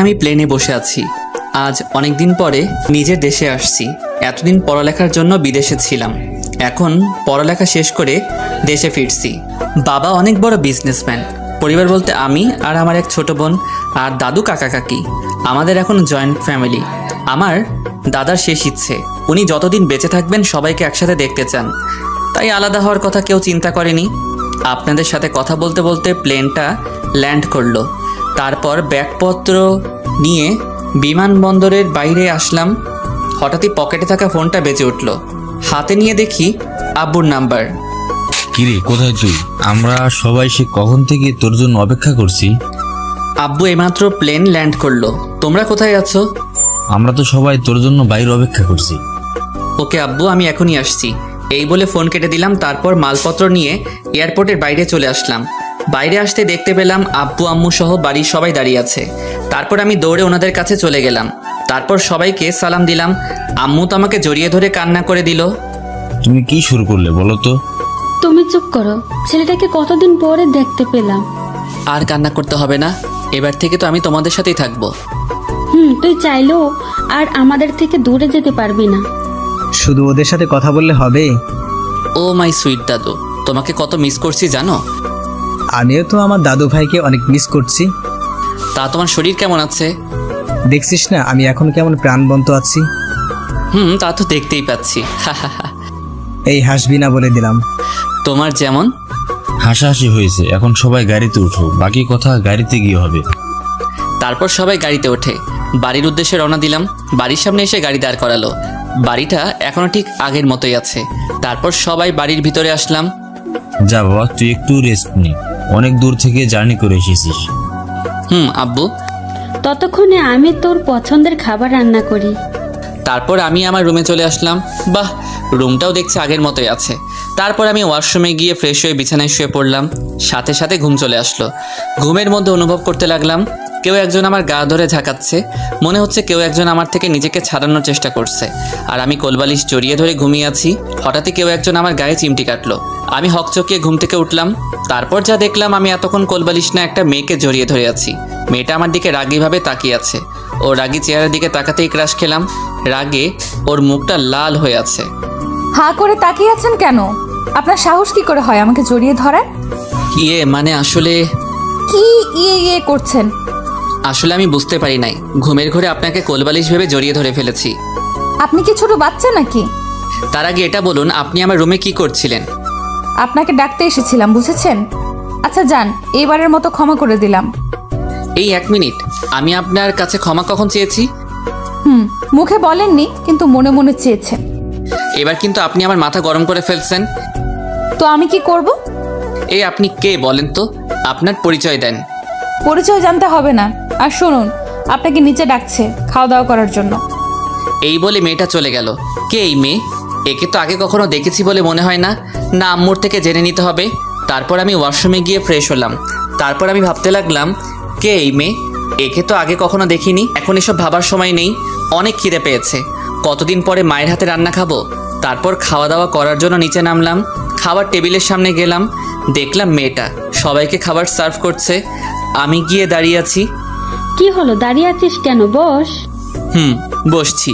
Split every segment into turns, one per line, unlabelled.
আমি প্লেনে বসে আছি। আজ অনেক দিন পরে নিজের দেশে আসছি। এতদিন পড়ালেখার জন্য বিদেশে ছিলাম, এখন পড়ালেখা শেষ করে দেশে ফিরছি। বাবা অনেক বড় বিজনেসম্যান। পরিবার বলতে আমি আর আমার এক ছোট বোন আর দাদু কাকা কাকি। আমাদের এখন জয়েন্ট ফ্যামিলি। আমার দাদার শেষ ইচ্ছে, উনি যতদিন বেঁচে থাকবেন সবাইকে একসাথে দেখতে চান, তাই আলাদা হওয়ার কথা কেউ চিন্তা করেনি। আপনাদের সাথে কথা বলতে বলতে প্লেনটা ল্যান্ড করলো। তারপর ব্যাগপত্র নিয়ে বিমানবন্দরের বাইরে আসলাম। হঠাৎই পকেটে থাকা ফোনটা বেজে উঠল। হাতে নিয়ে দেখি আব্বুর নাম্বার।
কিরে, কোথায় তুই? আমরা সবাই সে কখন থেকে তোর জন্য অপেক্ষা করছি।
আব্বু এইমাত্র প্লেন ল্যান্ড করলো, তোমরা কোথায় আছো?
আমরা তো সবাই তোর জন্য বাইরে অপেক্ষা করছি।
ওকে আব্বু, আমি এখনই আসছি। এই বলে ফোন কেটে দিলাম। তারপর মালপত্র নিয়ে এয়ারপোর্টের বাইরে চলে আসলাম। বাইরে আসতে দেখতে পেলাম আব্বু আম্মু সহ বাড়ির সবাই দাঁড়িয়ে আছে। তারপর আমি দৌড়ে ওনাদের কাছে চলে গেলাম। তারপর সবাইকে সালাম দিলাম। আম্মু তো আমাকে জড়িয়ে ধরে কান্না করে দিল।
তুমি কি শুরু করলে বলো তো?
তুমি চুপ করো, ছেলেটাকে কতদিন পরে দেখতে পেলাম।
আর কান্না করতে হবে না, এবার থেকে তো আমি তোমাদের সাথেই থাকবো।
তুই চাইলেও আর আমাদের থেকে দূরে যেতে পারবি না।
শুধু ওদের সাথে কথা বললে হবে?
ও মাই সুইট দাদু, তোমাকে কত মিস করছি জানো?
আমিও তো আমার দাদু ভাইকে অনেক মিস করছি।
তা তোমার শরীর কেমন আছে?
দেখছিস না আমি এখন কেমন প্রাণবন্ত আছি।
তা তো দেখতেই পাচ্ছি।
এই হাসবি না বলে দিলাম।
তোমার যেমন।
হাসাহাসি হয়েছে, এখন সবাই গাড়িতে উঠো, বাকি কথা গাড়িতে গিয়ে হবে।
তারপর সবাই গাড়িতে ওঠে। বাড়ির উদ্দেশ্যে রওনা দিলাম। বাড়ির সামনে এসে গাড়ি দাঁড় করালো। বাড়িটা এখনো ঠিক আগের মতোই আছে। তারপর সবাই বাড়ির ভিতরে আসলাম।
যা বাবা, তুই একটু রেস্ট নে, অনেক দূর থেকে জার্নি করে এসেছিস।
আব্বু।
ততক্ষণে আমি তোর পছন্দের খাবার রান্না করি।
তারপর আমি আমার রুমে চলে আসলাম। বাহ, রুমটাও দেখছি আগের মতোই আছে। তারপর আমি ওয়াশরুমে গিয়ে ফ্রেশ হয়ে বিছানায় শুয়ে পড়লাম। সাথে সাথে ঘুম চলে আসলো। ঘুমের মধ্যে অনুভব করতে লাগলাম কেউ একজন আমার গা ধরে ঝাঁকাচ্ছে। মনে হচ্ছে কেউ একজন আমার থেকে নিজেকে ছাড়ানোর চেষ্টা করছে। আর আমি কোলবালিশ জড়িয়ে ধরে ঘুমিয়ে আছি। হঠাৎই কেউ একজন আমার গায়ে চিমটি কাটলো। আমি হকচকিয়ে ঘুম থেকে উঠলাম। তারপর যা দেখলাম, আমি এতক্ষণ কোলবালিশ না একটা মেয়েকে জড়িয়ে ধরে আছি। মেয়েটা আমার দিকে রাগীভাবে তাকিয়ে আছে। ও রাগী চেহারার দিকে তাকাতেই ক্রাশ খেলাম। রাগে ওর মুখটা লাল হয়ে আছে।
হাঁ করে তাকিয়ে আছেন কেন? আপনার সাহস কি করে হয় আমাকে জড়িয়ে ধরার?
মানে আসলে
কি ইয়ে করছেন?
আসলে আমি বুঝতে পারি নাই, ঘুমের ঘরে আপনাকে কোলবালিশ ভেবে জড়িয়ে ধরে ফেলেছি।
আপনি কি ছোট বাচ্চা নাকি?
তার আগে এটা বলুন, আপনি আমার রুমে কি করছিলেন?
আপনাকে ডাকতে এসেছিলাম, বুঝেছেন? আচ্ছা যান, এবারের মতো ক্ষমা করে দিলাম।
এই 1 মিনিট, আমি আপনার কাছে ক্ষমা কখন চেয়েছি?
মুখে বলেননি, কিন্তু মনে মনে চেয়েছেন।
এবার কিন্তু আপনি আমার মাথা গরম করে ফেলছেন।
তো আমি কি করব?
এই আপনি কে বলেন তো? আপনার পরিচয় দেন।
পরিচয় জানতে হবে না। আর শুনুন, আপনাকে নিচে ডাকছে খাওয়া দাওয়া করার জন্য।
এই বলে মেয়েটা চলে গেল। কে এই মেয়ে? একে তো আগে কখনো দেখেছি বলে মনে হয় না। না, আম্মুর থেকে জেনে নিতে হবে। তারপর আমি ওয়াশরুমে গিয়ে ফ্রেশ হলাম। তারপর আমি ভাবতে লাগলাম, কে এই মেয়ে? একে তো আগে কখনো দেখিনি। এখন এসব ভাবার সময় নেই, অনেক খিদে পেয়েছে। কতদিন পরে মায়ের হাতে রান্না খাবো। তারপর খাওয়া দাওয়া করার জন্য নিচে নামলাম। খাবার টেবিলের সামনে গেলাম, দেখলাম মেয়েটা সবাইকে খাবার সার্ভ করছে। আমি গিয়ে দাঁড়িয়ে আছি।
কি হলো, দাঁড়িয়ে আছিস কেন? বস।
বসছি।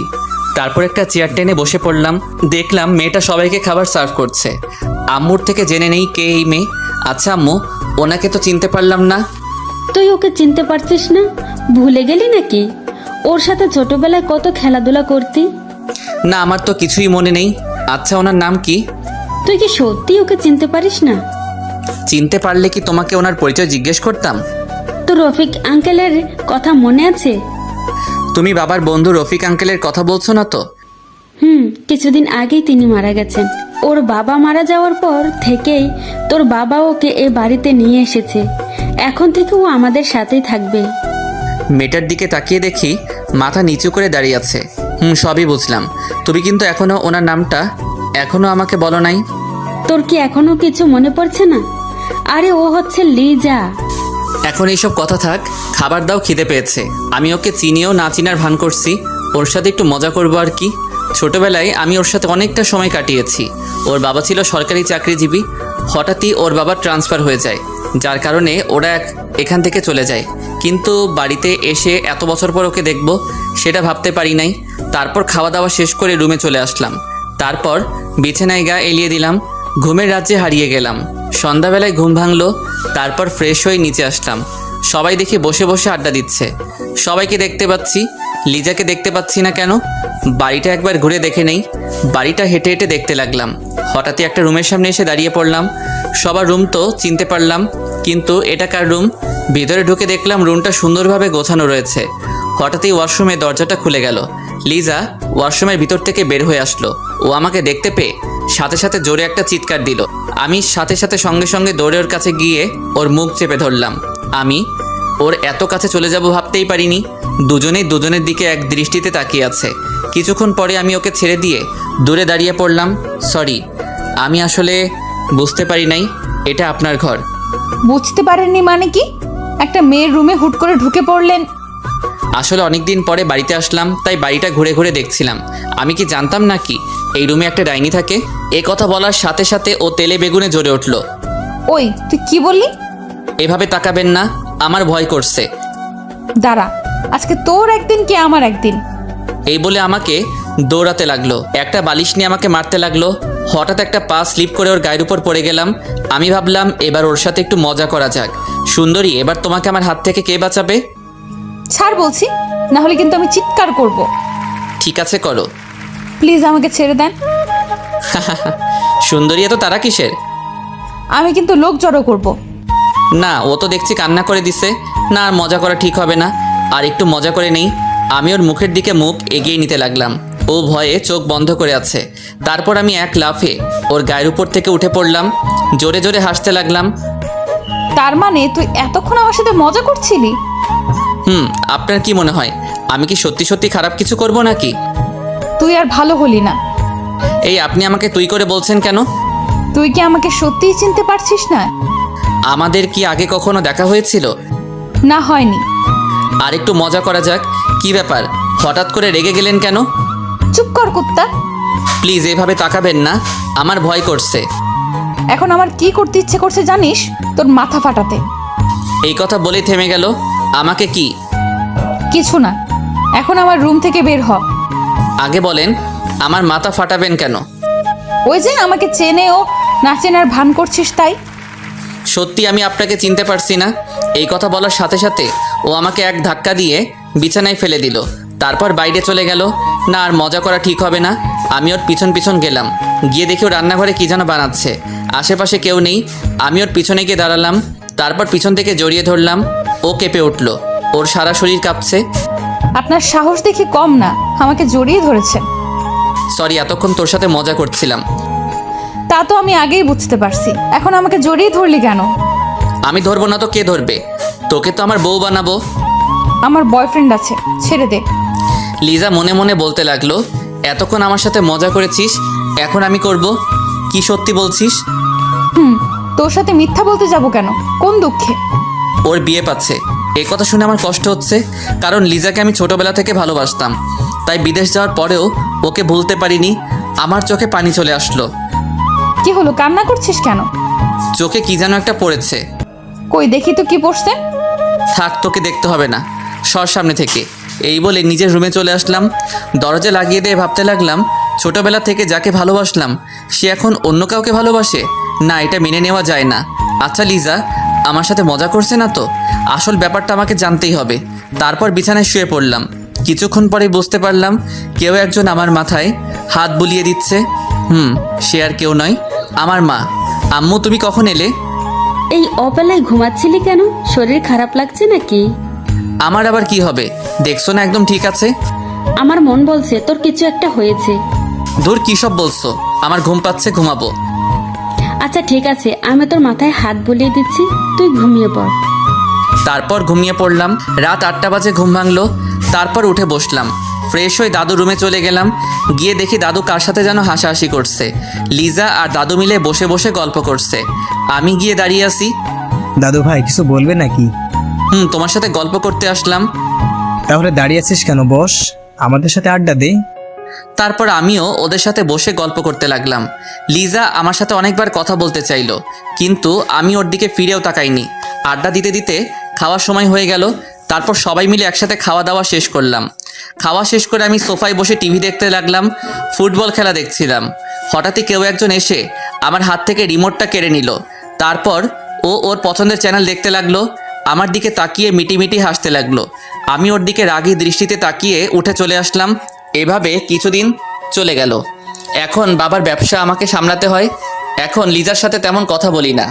তারপর একটা চেয়ার টেনে বসে পড়লাম। দেখলাম মেয়েটা সবাইকে খাবার সার্ভ করছে। আম্মুর থেকে জেনে নেই কে এই মেয়ে। আচ্ছা আম্মু, ওনাকে তো চিনতে পারলাম না।
তুই ওকে চিনতে পারছিস না? ভুলে গেলি নাকি? ওর সাথে ছোটবেলায় কত খেলাধুলা করতি।
না, আমার তো কিছুই মনে নেই। আচ্ছা, ওনার নাম কি?
তুই কি সত্যি ওকে চিনতে পারিস না?
চিনতে পারলে কি তোমাকে ওনার পরিচয় জিজ্ঞেস করতাম?
তো রফিক আঙ্কেলের কথা মনে আছে?
তুমি বাবার বন্ধু রফিক আঙ্কেলের কথা বলছো না তো?
কিছুদিন আগেই তিনি মারা গেছেন। ওর বাবা মারা যাওয়ার পর থেকেই তোর বাবা ওকে এ বাড়িতে নিয়ে এসেছে। এখন থেকে ও আমাদের সাথেই থাকবে।
মেয়েটার দিকে তাকিয়ে দেখি মাথা নিচু করে দাঁড়িয়ে আছে। সবই বুঝলাম। তুমি কিন্তু এখনো ওনার নামটা এখনো আমাকে বলো নাই।
তোর কি এখনো কিছু মনে পড়ছে না? আরে ও হচ্ছে লিজা।
এখন এইসব কথা থাক, খাবার দাও, খিদে পেয়েছে। আমি ওকে চিনিও না চিনার ভান করছি। ওর সাথে একটু মজা করবো আর কি। ছোটবেলায় আমি ওর সাথে অনেকটা সময় কাটিয়েছি। ওর বাবা ছিল সরকারি চাকরিজীবী। হঠাৎই ওর বাবা ট্রান্সফার হয়ে যায়, যার কারণে ওরা এখান থেকে চলে যায়। কিন্তু বাড়িতে এসে এত বছর পর ওকে দেখব সেটা ভাবতে পারি নাই। তারপর খাওয়া দাওয়া শেষ করে রুমে চলে আসলাম। তারপর বিছানায় গা এলিয়ে দিলাম, ঘুমের রাজ্যে হারিয়ে গেলাম। সন্ধ্যাবেলায় ঘুম ভাঙলো, তারপর ফ্রেশ হয়ে নিচে আসলাম। সবাই দেখি বসে বসে আড্ডা দিচ্ছে। সবাইকে দেখতে পাচ্ছি, লিজাকে দেখতে পাচ্ছি না কেন? বাড়িটা একবার ঘুরে দেখে নেই। বাড়িটা হেঁটে হেঁটে দেখতে লাগলাম। হঠাৎই একটা রুমের সামনে এসে দাঁড়িয়ে পড়লাম। সবার রুম তো চিনতে পারলাম, কিন্তু এটা কার রুম? ভিতরে ঢুকে দেখলাম রুমটা সুন্দরভাবে গোছানো রয়েছে। হঠাৎই ওয়াশরুমের দরজাটা খুলে গেল। লিজা ওয়াশরুমের ভিতর থেকে বের হয়ে আসলো। ও আমাকে দেখতে পেয়ে সাথে সাথে জোরে একটা চিৎকার দিল। আমি সাথে সাথে সঙ্গে সঙ্গে দৌড়ে ওর কাছে গিয়ে ওর মুখ চেপে ধরলাম। আমি ওর এত কাছে চলে যাব ভাবতেই পারিনি। দুজনেই দুজনের দিকে এক দৃষ্টিতে তাকিয়ে আছে। কিছুক্ষণ পরে আমি ওকে ছেড়ে দিয়ে দূরে দাঁড়িয়ে পড়লাম। সরি, আমি আসলে বুঝতে পারি নাই এটা আপনার ঘর।
বুঝতে পারেননি মানে কি? একটা মেয়ের রুমে হুট করে ঢুকে পড়লেন।
আসলে অনেক দিন পরে বাড়িতে আসলাম, তাই বাড়িটা ঘুরে ঘুরে দেখছিলাম। আমি কি জানতাম নাকি এই রুমে একটা ডাইনি থাকে? এ কথা বলার সাথে সাথে ও তেলে বেগুনে জ্বলে উঠল।
ওই তুই কি বললি?
এভাবে তাকাবেন না, আমার ভয় করছে।
দাঁড়া, আজকে তোর একদিন কি আমার একদিন।
এই বলে আমাকে দৌড়াতে লাগলো। একটা বালিশ নিয়ে আমাকে মারতে লাগলো। হঠাৎ একটা পা স্লিপ করে ওর গায়ের উপর পড়ে গেলাম। আমি ভাবলাম এবার ওর সাথে একটু মজা করা যাক। সুন্দরী, এবার তোমাকে আমার হাত থেকে কে বাঁচাবে?
ছাড় বলছি, না হলে কিন্তু আমি চিৎকার করব।
ঠিক আছে, করো।
প্লিজ আমাকে ছেড়ে দেন।
সুন্দরী, এত তারা কিসের?
আমি কিন্তু লোক জড়ো করব।
না, ও তো দেখছি কান্না করে দিছে। না, আর মজা করা ঠিক হবে না। আর একটু মজা করে নেই। আমি ওর মুখের দিকে মুখ এগিয়ে নিতে লাগলাম। ও ভয়ে চোখ বন্ধ করে আছে। তারপর আমি এক লাফে ওর গায়ের উপর থেকে উঠে পড়লাম। জোরে জোরে হাসতে লাগলাম।
তার মানে তুই এতক্ষণ আমার সাথে মজা করছিলি?
আপনার কি মনে হয় আমি কি সত্যি সত্যি খারাপ কিছু করব নাকি?
তুই আর ভালো হলি না।
এই আপনি আমাকে তুই করে বলছেন কেন?
তুই কি আমাকে সত্যিই চিনতে পারছিস না?
আমাদের কি আগে কখনো দেখা হয়েছিল?
না, হয়নি।
আর একটু মজা করা যাক। কি ব্যাপার, হঠাৎ করে রেগে গেলেন কেন?
চুপ কর কুত্তা।
প্লিজ এভাবে তাকাবেন না, আমার ভয় করছে।
এখন আমার কি করতে ইচ্ছে করছে জানিস? তোর মাথা ফাটাতে।
এই কথা বলেই থেমে গেল। আমাকে কি?
কিছু না, এখন আমার রুম থেকে বের হ।
আগে বলেন, আমার মাথা ফাটাবেন কেন?
ওই যে আমাকে চেনে ও না চেনার ভান করছিস তাই।
সত্যি আমি আপনাকে চিনতে পারছি না। এই কথা বলার সাথে সাথে ও আমাকে এক ধাক্কা দিয়ে বিছানায় ফেলে দিল। তারপর বাইরে চলে গেল। না, আর মজা করা ঠিক হবে না। আমি ওর পিছন পিছন গেলাম। গিয়ে দেখি ও রান্নাঘরে কী যেন বানাচ্ছে। আশেপাশে কেউ নেই। আমি ওর পিছনে গিয়ে দাঁড়ালাম। তারপর পিছন থেকে জড়িয়ে ধরলাম। ও কেঁপে উঠল। ওর সারা শরীর কাঁপছে।
আপনার সাহস দেখি কম না, আমাকে জড়িয়ে ধরেছে।
সরি, এতক্ষণ তোর সাথে মজা করছিলাম।
তা তো আমি আগেই বুঝতে পারছি, এখন আমাকে জড়িয়ে ধরলি কেন?
আমি ধরবো না তো কে ধরবে? তোকে তো আমার বউ বানাবো।
আমার বয়ফ্রেন্ড আছে, ছেড়ে দে।
লিজা মনে মনে বলতে লাগলো, এতক্ষণ আমার সাথে মজা করেছিস, এখন আমি করব? কি সত্যি বলছিস?
তোর সাথে মিথ্যা বলতে যাব কেন? কোন দুঃখে?
ওর বিয়ে পাচ্ছে। এই কথা শুনে আমার কষ্ট হচ্ছে, কারণ লিজাকে আমি ছোটবেলা থেকে ভালোবাসতাম। তাই বিদেশ যাওয়ার পরেও ওকে ভুলতে পারিনি। আমার চোখে পানি চলে আসলো।
কি হলো, কান্না করছিস কেন?
চোখে কি যেন একটা পড়েছে।
কই দেখি তো কি পড়ছে।
থাক, তোকে দেখতে হবে না, সর সামনে থেকে। এই বলে নিজের রুমে চলে আসলাম। দরজা লাগিয়ে দিয়ে ভাবতে লাগলাম, ছোটবেলা থেকে যাকে ভালোবাসলাম সে এখন অন্য কাউকে ভালোবাসে। না, এটা মেনে নেওয়া যায় না। আচ্ছা লিজা আমার সাথে মজা করছে না তো? আসল ব্যাপারটা আমাকে জানতেই হবে। তারপর বিছানায় শুয়ে পড়লাম। কিছুক্ষণ পরেই বুঝতে পারলাম কেউ একজন আমার মাথায় হাত বুলিয়ে দিচ্ছে। সে আর কেউ নয়, আমার মা। আম্মু, তুমি কখন এলে?
এই অবেলায় ঘুমাচ্ছিলি কেন? শরীর খারাপ লাগছে নাকি?
আমার আবার কি হবে? দেখছো না একদম ঠিক আছে।
আমার মন বলছে তোর কিছু একটা হয়েছে।
ধুর, কী সব বলছো? আমার ঘুম পাচ্ছে, ঘুমাবো।
আচ্ছা ঠিক আছে, আমি তোর মাথায় হাত বুলিয়ে দিচ্ছি, তুই ঘুমিয়ে পড়।
তারপর ঘুমিয়ে পড়লাম। রাত 8টা বাজে ঘুম ভাঙলো। তারপর উঠে বসলাম। ফ্রেশ হয়ে দাদু রুমে চলে গেলাম। গিয়ে দেখি দাদু কার সাথে যেন হাসাহাসি করছে। লিজা আর দাদু মিলে বসে বসে গল্প করছে। আমি গিয়ে দাঁড়িয়ে আছি।
দাদু ভাই কিছু বলবে নাকি?
তোমার সাথে গল্প করতে আসলাম।
তাহলে দাঁড়িয়ে আছিস কেন? বস, আমাদের সাথে আড্ডা দে।
তারপর আমিও ওদের সাথে বসে গল্প করতে লাগলাম। লিজা আমার সাথে অনেকবার কথা বলতে চাইলো, কিন্তু আমি ওর দিকে ফিরেও তাকাইনি। আড্ডা দিতে দিতে খাওয়ার সময় হয়ে গেল। তারপর সবাই মিলে একসাথে খাওয়া দাওয়া শেষ করলাম। খাওয়া শেষ করে আমি সোফায় বসে টিভি দেখতে লাগলাম, ফুটবল খেলা দেখছিলাম। হঠাৎই কেউ একজন এসে আমার হাত থেকে রিমোটটা কেড়ে নিল। তারপর ও ওর পছন্দের চ্যানেল দেখতে লাগলো। আমার দিকে তাকিয়ে মিটিমিটি হাসতে লাগলো। আমি ওর দিকে রাগী দৃষ্টিতে তাকিয়ে উঠে চলে আসলাম। এভাবে কিছুদিন চলে গেল। এখন বাবার ব্যবসা আমাকে সামলাতে হয়। এখন লিজার সাথে তেমন কথা বলি না।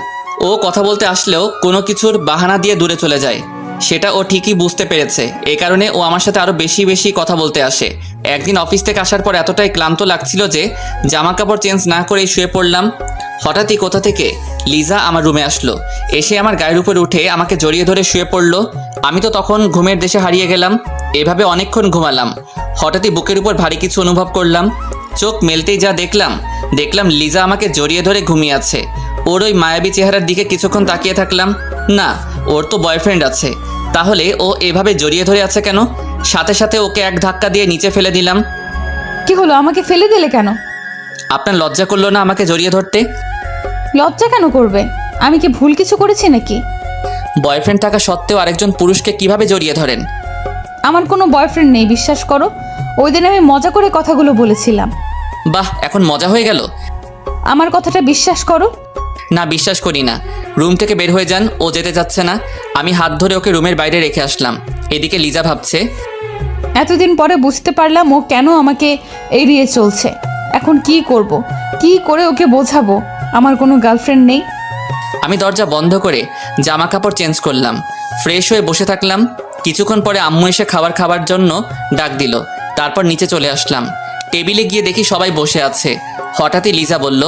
ও কথা বলতে আসলেও কোনো কিছুর বাহানা দিয়ে দূরে চলে যায়। সেটা ও ঠিকই বুঝতে পেরেছে। এই কারণে ও আমার সাথে আরও বেশি বেশি কথা বলতে আসে। একদিন অফিস থেকে আসার পর এতটাই ক্লান্ত লাগছিল যে জামা কাপড় চেঞ্জ না করেই শুয়ে পড়লাম। হঠাৎই কোথা থেকে লিজা আমার রুমে আসলো। এসে আমার গায়ের উপর উঠে আমাকে জড়িয়ে ধরে শুয়ে পড়লো। আমি তো তখন ঘুমের দেশে হারিয়ে গেলাম। এভাবে অনেকক্ষণ ঘুমালাম। হঠাৎই বুকের উপর ভারী কিছু অনুভব করলাম। চোখ মেলতেই যা দেখলাম লিজা আমাকে জড়িয়ে ধরে ঘুমিয়ে আছে। ওর ওই মায়াবী চেহারার দিকে কিছুক্ষণ তাকিয়ে থাকলাম। না, ওর তো বয়ফ্রেন্ড আছে, তাহলে ও এভাবে জড়িয়ে ধরে আছে কেন? সাথে সাথে ওকে এক ধাক্কা দিয়ে নিচে ফেলে দিলাম।
কি হলো, আমাকে ফেলে দিলে কেন?
আপনার লজ্জা করলো না আমাকে জড়িয়ে ধরতে?
লজ্জা কেন করবে? আমি কি ভুল কিছু করেছি নাকি?
বয়ফ্রেন্ড থাকা সত্ত্বেও আরেকজন পুরুষকে কিভাবে জড়িয়ে ধরেন?
আমার কোনো বয়ফ্রেন্ড নেই, বিশ্বাস করো। ওই দিন আমি মজা করে কথাগুলো বলেছিলাম।
বাহ, এখন মজা হয়ে গেল।
আমার কথাটা বিশ্বাস করো।
না, বিশ্বাস করি না। রুম থেকে বের হয়ে যান, ও যেতে যাচ্ছে না। আমি হাত ধরে ওকে রুমের বাইরে রেখে আসলাম। এদিকে লিজা ভাবছে,
এতদিন পরে বুঝতে পারলাম ও কেন আমাকে এড়িয়ে চলছে। এখন কি করব, কি করে ওকে বোঝাবো আমার কোনো গার্লফ্রেন্ড নেই?
আমি দরজা বন্ধ করে জামা কাপড় চেঞ্জ করলাম, ফ্রেশ হয়ে বসে থাকলাম। কিছুক্ষণ পরে আম্মু এসে খাবার জন্য ডাক দিল। তারপর নিচে চলে আসলাম। টেবিলে গিয়ে দেখি সবাই বসে আছে। হঠাৎই লিজা বলল,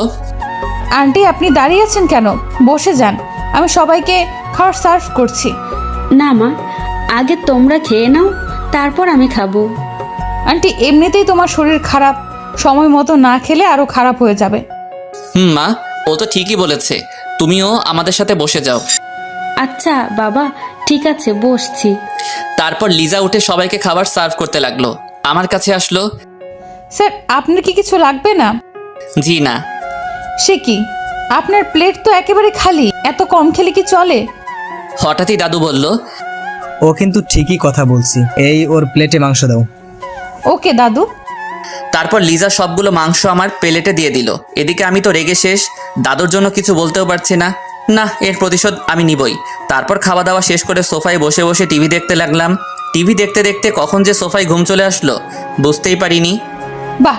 আন্টি, আপনি দাঁড়িয়ে আছেন কেন? বসে যান, আমি সবাইকে খাবার সার্ভ করছি।
না মা, আগে তোমরা খেয়ে নাও, তারপর আমি খাবো।
আন্টি, এমনিতেই তোমার শরীর খারাপ, সময় মতো না খেলে আরো খারাপ হয়ে যাবে।
মা, ও তো ঠিকই বলেছে, তুমিও আমাদের সাথে বসে যাও।
আচ্ছা বাবা, ঠিক আছে, বসছি।
তারপর লিজা উঠে সবাইকে খাবার সার্ভ করতে লাগলো। আমার কাছে আসলো।
স্যার, আপনার কি কিছু লাগবে না?
জি না।
সে কি, আপনার প্লেট তো একেবারে খালি, এত কম খেলে কি চলে?
হঠাৎই দাদু বলল,
ও কিন্তু ঠিকই কথা বলছি, এই ওর প্লেটে মাংস দাও।
ওকে দাদু।
তারপর লিজা সবগুলো মাংস আমার প্লেটে দিয়ে দিল। এদিকে আমি তো রেগে শেষ, দাদুর জন্য কিছু বলতেও পারছি না। না, এর প্রতিশোধ আমি নিবই। তারপর খাওয়া দাওয়া শেষ করে সোফায় বসে বসে টিভি দেখতে লাগলাম। টিভি দেখতে দেখতে কখন যে সোফায় ঘুম চলে আসলো বুঝতেই পারিনি।
বাহ,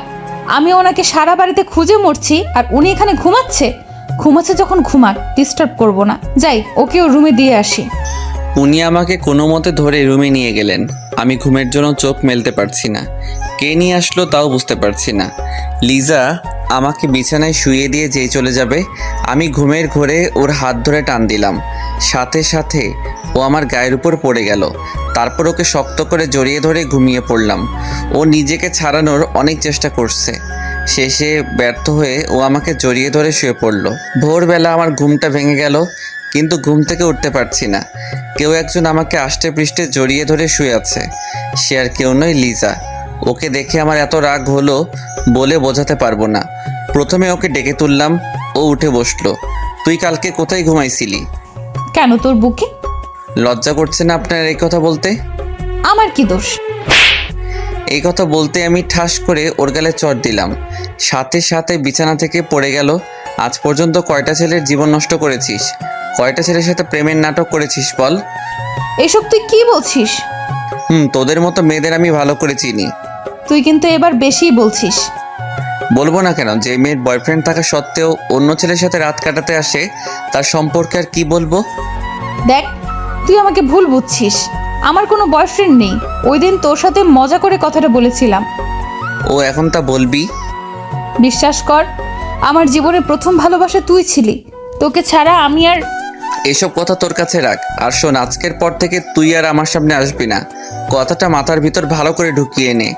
আমি ওনাকে সারা বাড়িতে খুঁজে মরছি আর উনি এখানে ঘুমাচ্ছে যখন ঘুমাক, ডিস্টার্ব করব না। যাই, ওকে ওর রুমে দিয়ে আসি।
উনি আমাকে কোনো মতে ধরে রুমে নিয়ে গেলেন। আমি ঘুমের জন্য চোখ মেলতে পারছি না। কে নিয়ে আসলো তাও বুঝতে পারছি না। লিজা আমাকে বিছানায় শুইয়ে দিয়ে যেই চলে যাবে, আমি ঘুমের ঘোরে ওর হাত ধরে টান দিলাম। সাথে সাথে ও আমার গায়ের উপর পড়ে গেল। তারপর ওকে শক্ত করে জড়িয়ে ধরে ঘুমিয়ে পড়লাম। ও নিজেকে ছাড়ানোর অনেক চেষ্টা করছে। শেষে ব্যর্থ হয়ে ও আমাকে জড়িয়ে ধরে শুয়ে পড়ল। ভোরবেলা আমার ঘুমটা ভেঙে গেল, কিন্তু ঘুম থেকে উঠতে পারছি না। কেউ একজন আমাকে আষ্টে পৃষ্ঠে জড়িয়ে ধরে শুয়ে আছে। সে আর কেউ নয়, লিজা। ওকে দেখে আমার এত রাগ হলো বলে বোঝাতে পারবো না। প্রথমে ওকে ডেকে তুললাম, ও উঠে বসলো। তুই কালকে কোথায় ঘুমাইছিলি?
কেন, তোর বুকে?
লজ্জা করছে না আপনার এই কথা বলতে?
আমার কি দোষ?
এই কথা বলতে আমি ঠাস করে ওর গালে চড় দিলাম। সাথে সাথে বিছানা থেকে পড়ে গেল। আজ পর্যন্ত কয়টা ছেলের জীবন নষ্ট করেছিস? কয়টা ছেলের সাথে প্রেমের নাটক করেছিস বল?
এসব তুই কি বলছিস?
তোদের মতো মেয়েদের আমি ভালো করে চিনি।
তুই কিন্তু এবার বেশিই বলছিস।
বলবো না কেন? যে মেয়ের বয়ফ্রেন্ড থাকা সত্ত্বেও অন্য ছেলের সাথে রাত কাটাতে আসে, তার সম্পর্কে আর কি বলবো?
দেখ, তুই আমাকে ভুল বুঝছিস। আমার কোনো বয়ফ্রেন্ড নেই। ওই দিন তোর সাথে মজা করে কথাটা বলেছিলাম।
ও এখন তা বলবি?
বিশ্বাস কর, আমার জীবনের প্রথম ভালোবাসা তুই ছিলি। তোকে ছাড়া আমি আর...
এসব কথা তোর কাছে রাখ। আর শোন, আজকের পর থেকে তুই আর আমার সামনে আসবি না। কথাটা মাথার ভিতর ভালো করে ঢুকিয়ে নে।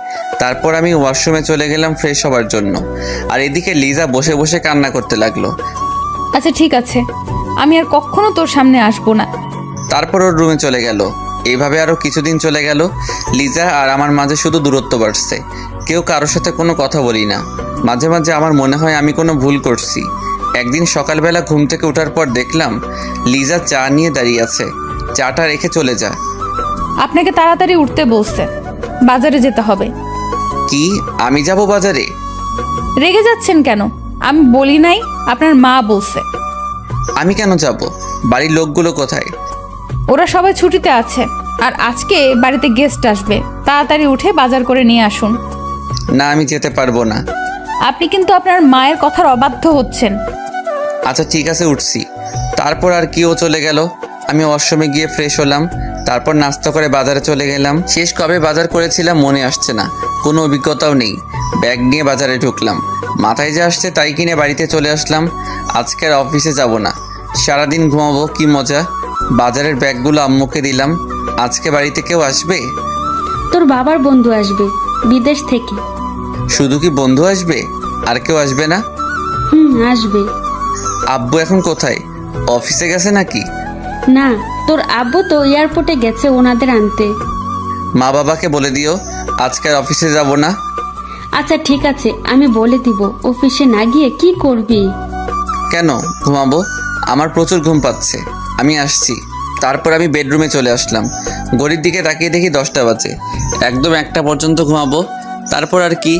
তারপর আমি ওয়াশরুমে চলে গেলাম ফ্রেশ হওয়ার জন্য। আর এদিকে লিজা বসে বসে কান্না করতে লাগলো।
আচ্ছা ঠিক আছে, আমি আর কখনো তোর সামনে আসবো না।
তারপর ওর রুমে চলে গেল। এইভাবে আরও কিছুদিন চলে গেল। লিজা আর আমার মাঝে শুধু দূরত্ব বাড়ছে। কেউ কারোর সাথে কোনো কথা বলি না। মাঝে মাঝে আমার মনে হয় আমি কোনো ভুল করছি। একদিন সকালবেলা ঘুম থেকে ওঠার পর দেখলাম লিজা চা নিয়ে দাঁড়িয়ে আছে। চাটা রেখে চলে যা।
আপনাকে তাড়াতাড়ি উঠতে বলছে, বাজারে যেতে হবে।
কি আমি যাব বাজারে?
রেগে যাচ্ছেন কেন? আমি বলি নাই, আপনার মা বলছে।
আমি কেন যাব? বাড়ির লোকগুলো কোথায়?
ওরা সবাই ছুটিতে আছে, আর আজকে বাড়িতে গেস্ট আসবে। তাড়াতাড়ি উঠে বাজার করে নিয়ে আসুন।
না, আমি যেতে পারবো না।
আপনি কিন্তু আপনার মায়ের কথার অবাধ্য হচ্ছেন।
আচ্ছা ঠিক আছে, উঠছি। তারপর আর কি, ও চলে গেল। আমি ওয়াশরুমে গিয়ে ফ্রেশ হলাম, তারপর নাস্তা করে বাজারে চলে গেলাম। শেষ কবে বাজার করেছিলাম মনে আসছে না, কোনো অভিজ্ঞতাও নেই। ব্যাগ নিয়ে বাজারে ঢুকলাম, মাথায় যা আসছে তাই কিনে বাড়িতে চলে আসলাম। আজকে আর অফিসে যাব না, সারাদিন ঘুমাবো। কি মজা। বাজারের ব্যাগগুলো আম্মুকে দিলাম। আজকে বাড়িতে কেউ আসবে?
তোর বাবার বন্ধু আসবে বিদেশ থেকে।
শুধু কি বন্ধু আসবে, আর কেউ আসবে না?
আসবে।
আব্বু এখন কোথায়? অফিসে গেছে নাকি?
না, তোর আব্বু তো এয়ারপোর্টে গেছে ওনাদের আনতে।
মা বাবাকে বলে দিও আজকে আর অফিসে যাব না।
আচ্ছা ঠিক আছে, আমি বলে দিব। অফিসে না গিয়ে কি করবি?
কেন ঘুমাবো? আমার প্রচুর ঘুম পাচ্ছে, আমি আসছি। তারপর আমি বেডরুমে চলে আসলাম। ঘড়ির দিকে তাকিয়ে দেখি 10টা বাজে। একদম 1টা পর্যন্ত ঘুমাবো, তারপর আর কি,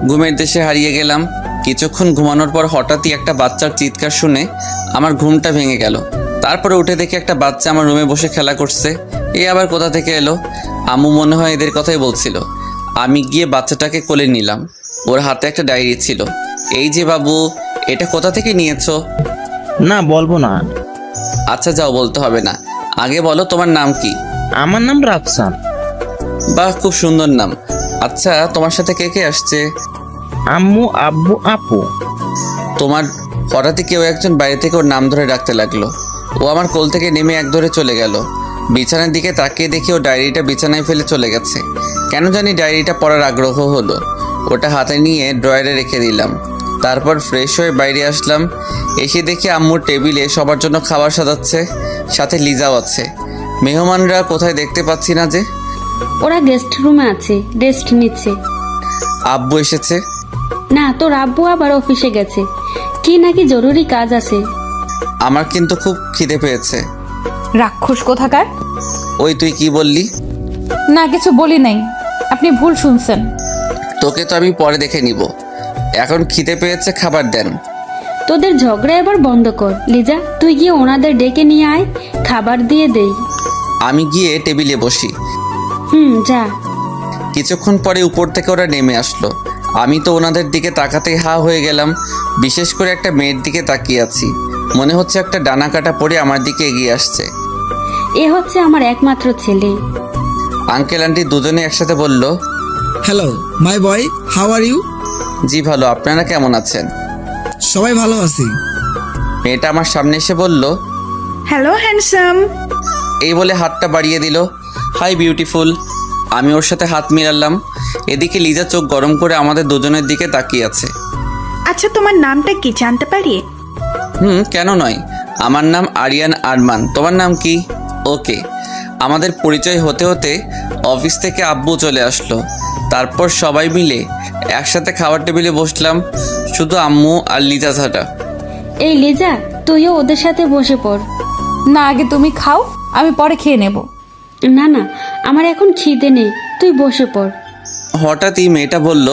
ঘুমের দেশে হারিয়ে গেলাম। কিছুক্ষণ ঘুমানোর পর হঠাৎই একটা বাচ্চার চিৎকার শুনে আমার ঘুমটা ভেঙে গেল। তারপরে উঠে দেখি একটা বাচ্চা আমার রুমে বসে খেলা করছে। এ আবার কোথা থেকে এলো? আম্মু মনে হয় এদের কথাই বলছিল। আমি গিয়ে বাচ্চাটাকে কোলে নিলাম। ওর হাতে একটা ডায়েরি ছিল। এই যে বাবু, এটা কোথা থেকে নিয়েছো?
না, বলবো না।
আচ্ছা যাও, বলতে হবে না। আগে বলো তোমার নাম কি?
আমার নাম রাফসান।
বাহ, খুব সুন্দর নাম। আচ্ছা তোমার সাথে কে কে আসছে?
আম্মু, আব্বু, আপু।
তোমার হঠাৎই কেউ একজন বাইরে থেকে ওর নাম ধরে ডাকতে লাগলো। ও আমার কোল থেকে নেমে এক ধরে চলে গেল। বিছানার দিকে তাকিয়ে দেখি ও ডায়েরিটা বিছানায় ফেলে চলে গেছে। কেন জানি ডায়েরিটা পড়ার আগ্রহ হলো। ওটা হাতে নিয়ে ড্রয়ারে রেখে দিলাম। তারপর ফ্রেশ হয়ে বাইরে আসলাম। এসে দেখি আম্মুর টেবিলে সবার জন্য খাবার সাজাচ্ছে, সাথে লিজাও আছে। মেহমানরা কোথায় দেখতে পাচ্ছি না যে।
ওরা গেস্ট রুমে আছে, রেস্ট নিচ্ছে।
আব্বু এসেছে?
না, তোর আব্বু আবার অফিসে গেছে, কি নাকি জরুরি কাজ আছে।
আমার কিন্তু খুব খিদে পেয়েছে।
রাক্ষস কোথাকার।
ওই তুই কি বললি?
না, কিছু বলি নাই, আপনি ভুল শুনছেন।
তোকে তো আমি পরে দেখে নিব। এখন খিদে পেয়েছে, খাবার দেন।
তোদের ঝগড়া এবার বন্ধ কর। লিজা, তুই গিয়ে ওনাদের ডেকে নিয়ে আয়, খাবার দিয়ে দেই।
আমি গিয়ে টেবিলে বসি।
যা।
কিছুক্ষণ পরে উপর থেকে ওরা নেমে আসলো। আমি তো ওনাদের দিকে তাকাতেই হা হয়ে গেলাম। বিশেষ করে একটা মেয়ের দিকে তাকিয়ে আছি। মনে হচ্ছে একটা ডানা কাটা পড়ে আমার দিকে এগিয়ে আসছে।
এ হচ্ছে আমার একমাত্র ছেলে।
আঙ্কেল আন্টি দুজনে একসাথে বলল,
hello my boy, how are you?
জি ভালো, আপনারা কেমন আছেন?
সবাই ভালো আছি।
মেয়েটা আমার সামনে এসে বলল,
হ্যালো হ্যান্ডসাম।
এই বলে হাতটা বাড়িয়ে দিল। Hi beautiful. আমি ওর সাথে হাত মিলালাম। এদিকে লিজা চোখ গরম করে আমাদের দুজনের দিকে তাকিয়ে আছে।
আচ্ছা, তোমার নামটা কি জানতে পারি?
কেন নয়। আমার নাম আরিয়ান আরমান। তোমার নাম কি? ওকে। আমাদের পরিচয় হতে হতে অফিস থেকে আব্বু চলে আসলো। তারপর সবাই মিলে একসাথে খাবার টেবিলে বসলাম, শুধু আম্মু আর লিজা ছাড়া।
এই লিজা, তুইও ওদের সাথে বসে পড়।
না, আগে তুমি খাও, আমি পরে খেয়ে নেব।
না না, আমার এখন খিদে নেই, তুই বসে পড়।
হঠাৎই মেয়েটা বলল,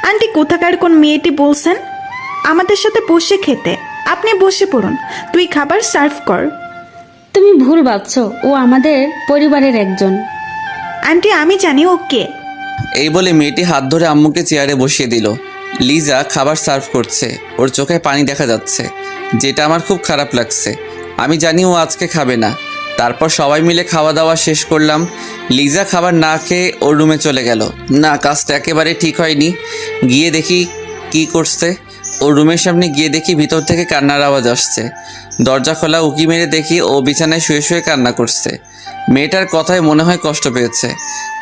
আন্টি কোথাকার কোন মেয়েটি বলছেন আমাদের সাথে বসে খেতে? আপনি বসে পড়ুন, তুই খাবার সার্ভ কর।
তুমি ভুল ভাবছো, ও আমাদের পরিবারের একজন।
আন্টি আমি জানি ও কে।
এই বলে মেয়েটি হাত ধরে আম্মুকে চেয়ারে বসিয়ে দিল। লিজা খাবার সার্ভ করছে, ওর চোখে পানি দেখা যাচ্ছে, যেটা আমার খুব খারাপ লাগছে। আমি জানি ও আজকে খাবে না। তারপর সবাই মিলে খাওয়া দাওয়া শেষ করলাম। লিজা খাবার না খেয়ে ওর রুমে চলে গেল। না, কাজটা একেবারে ঠিক হয়নি। গিয়ে দেখি কি করছে। ওর রুমের সামনে গিয়ে দেখি ভিতর থেকে কান্নার আওয়াজ আসছে। দরজা খোলা, উকি মেরে দেখি ও বিছানায় শুয়ে শুয়ে কান্না করছে। মেয়েটার কথায় মনে হয় কষ্ট পেয়েছে।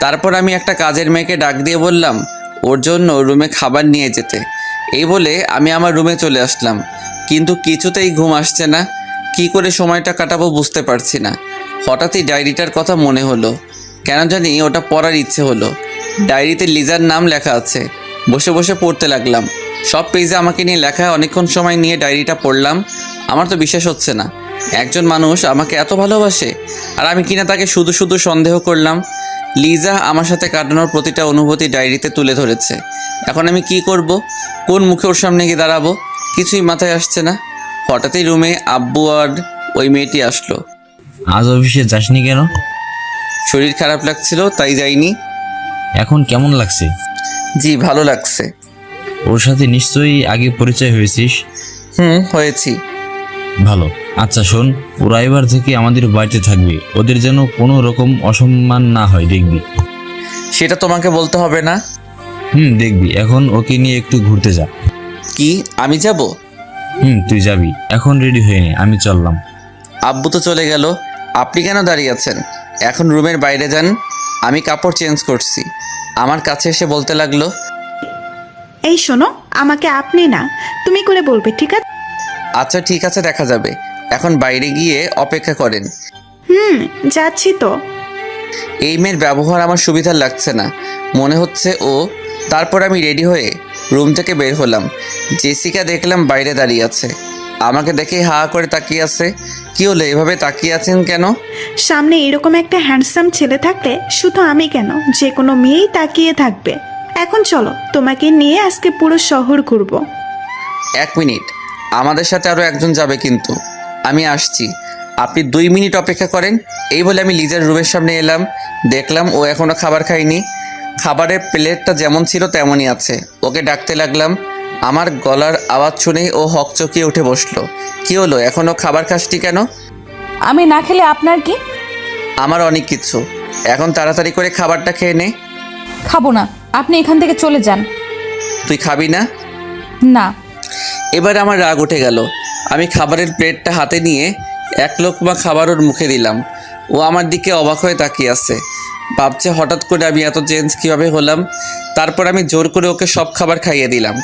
তারপর আমি একটা কাজের মেয়েকে ডাক দিয়ে বললাম ওর জন্য রুমে খাবার নিয়ে যেতে। এই বলে আমি আমার রুমে চলে আসলাম, কিন্তু কিছুতেই ঘুম আসছে না। কি করে সময়টা কাটাবো বুঝতে পারছি না। হঠাৎই ডায়েরিটার কথা মনে হলো। কেন জানি ওটা পড়ার ইচ্ছে হলো। ডায়েরিতে লিজার নাম লেখা আছে। বসে বসে পড়তে লাগলাম। সব পেজে আমাকে নিয়ে লেখা। অনেকক্ষণ সময় নিয়ে ডায়েরিটা পড়লাম। আমার তো বিশ্বাস হচ্ছে না একজন মানুষ আমাকে এত ভালোবাসে, আর আমি কিনা তাকে শুধু শুধু সন্দেহ করলাম। লিজা আমার সাথে কাটানোর প্রতিটা অনুভূতি ডায়েরিতে তুলে ধরেছে। এখন আমি কি করব? কোন মুখে ওর সামনে গিয়ে দাঁড়াবো? কিছুই মাথায় আসছে না। হঠাৎই রুমে আব্বু আর ওই মেয়েটি আসলো।
আজ অফিসে যাসনি কেন?
শরীর খারাপ লাগছিল তাই যাইনি।
এখন কেমন লাগছে?
জি ভালো লাগছে।
ওর সাথে নিশ্চয়ই আগে পরিচয় হয়েছিস।
হয়েছি।
ভালো। আচ্ছা শোন, ওরা এবার থেকে আমাদের বাড়িতে থাকবে। ওদের যেন কোনো রকম অসম্মান না হয়, দেখবি।
সেটা তোমাকে বলতে হবে না।
দেখবি। এখন ওকে নিয়ে একটু ঘুরতে যা।
কি আমি যাব?
তুই যাবি। এখন রেডি হয়ে নে, আমি চললাম।
আব্বু তো চলে গেল, আপনি কেন দাঁড়িয়ে আছেন? এখন রুমের বাইরে যান। আমি কাপড় চেঞ্জ করছি। আমার কাছে এসে বলতে লাগলো,
এই শোনো, আমাকে আপনি না তুমি করে বলবে, ঠিক আছে?
আচ্ছা ঠিক আছে, দেখা যাবে। এখন বাইরে গিয়ে অপেক্ষা করেন।
যাচ্ছি তো।
এই মেয়ের ব্যবহার আমার সুবিধার লাগছে না, মনে হচ্ছে ও। তারপর আমি রেডি হয়ে রুম থেকে বের হলাম। জেসিকা দেখলাম বাইরে দাঁড়িয়ে আছে, আমাকে দেখে হা করে তাকিয়ে আছে। কি হলো, এভাবে তাকিয়ে আছেন কেন?
সামনে এরকম একটা হ্যান্ডসাম ছেলে থাকলে শুধু আমি কেন, যে কোনো মেয়েই তাকিয়ে থাকবে। এখন চলো, তোমাকে নিয়ে আজকে পুরো শহর ঘুরবো।
1 মিনিট, আমাদের সাথে আরও একজন যাবে কিন্তু। আমি আসছি, আপনি 2 মিনিট অপেক্ষা করেন। এই বলে আমি লিজার রুমের সামনে এলাম। দেখলাম ও এখনও খাবার খায়নি। খাবারের প্লেটটা যেমন ছিল তেমনই আছে। ওকে ডাকতে লাগলাম। আমার গলার আওয়াজ শুনেই ও হকচকিয়ে উঠে বসলো। কি হলো, এখনও খাবার খাসটি কেন?
আমি না খেলে আপনার কি?
আমার অনেক কিছু। এখন তাড়াতাড়ি করে খাবারটা খেয়ে নে।
খাবো না, আপনি এখান থেকে চলে যান।
তুই খাবি না?
না।
এবার আমার রাগ উঠে গেল। আমি খাবারের প্লেটটা হাতে নিয়ে 1 লোকমা খাবার ওর মুখে দিলাম। ও আমার দিকে অবাক হয়ে তাকিয়ে আছে, ভাবছে হঠাৎ করে আমি এত চেঞ্জ কীভাবে হলাম। তারপর আমি জোর করে ওকে সব খাবার খাইয়ে দিলাম।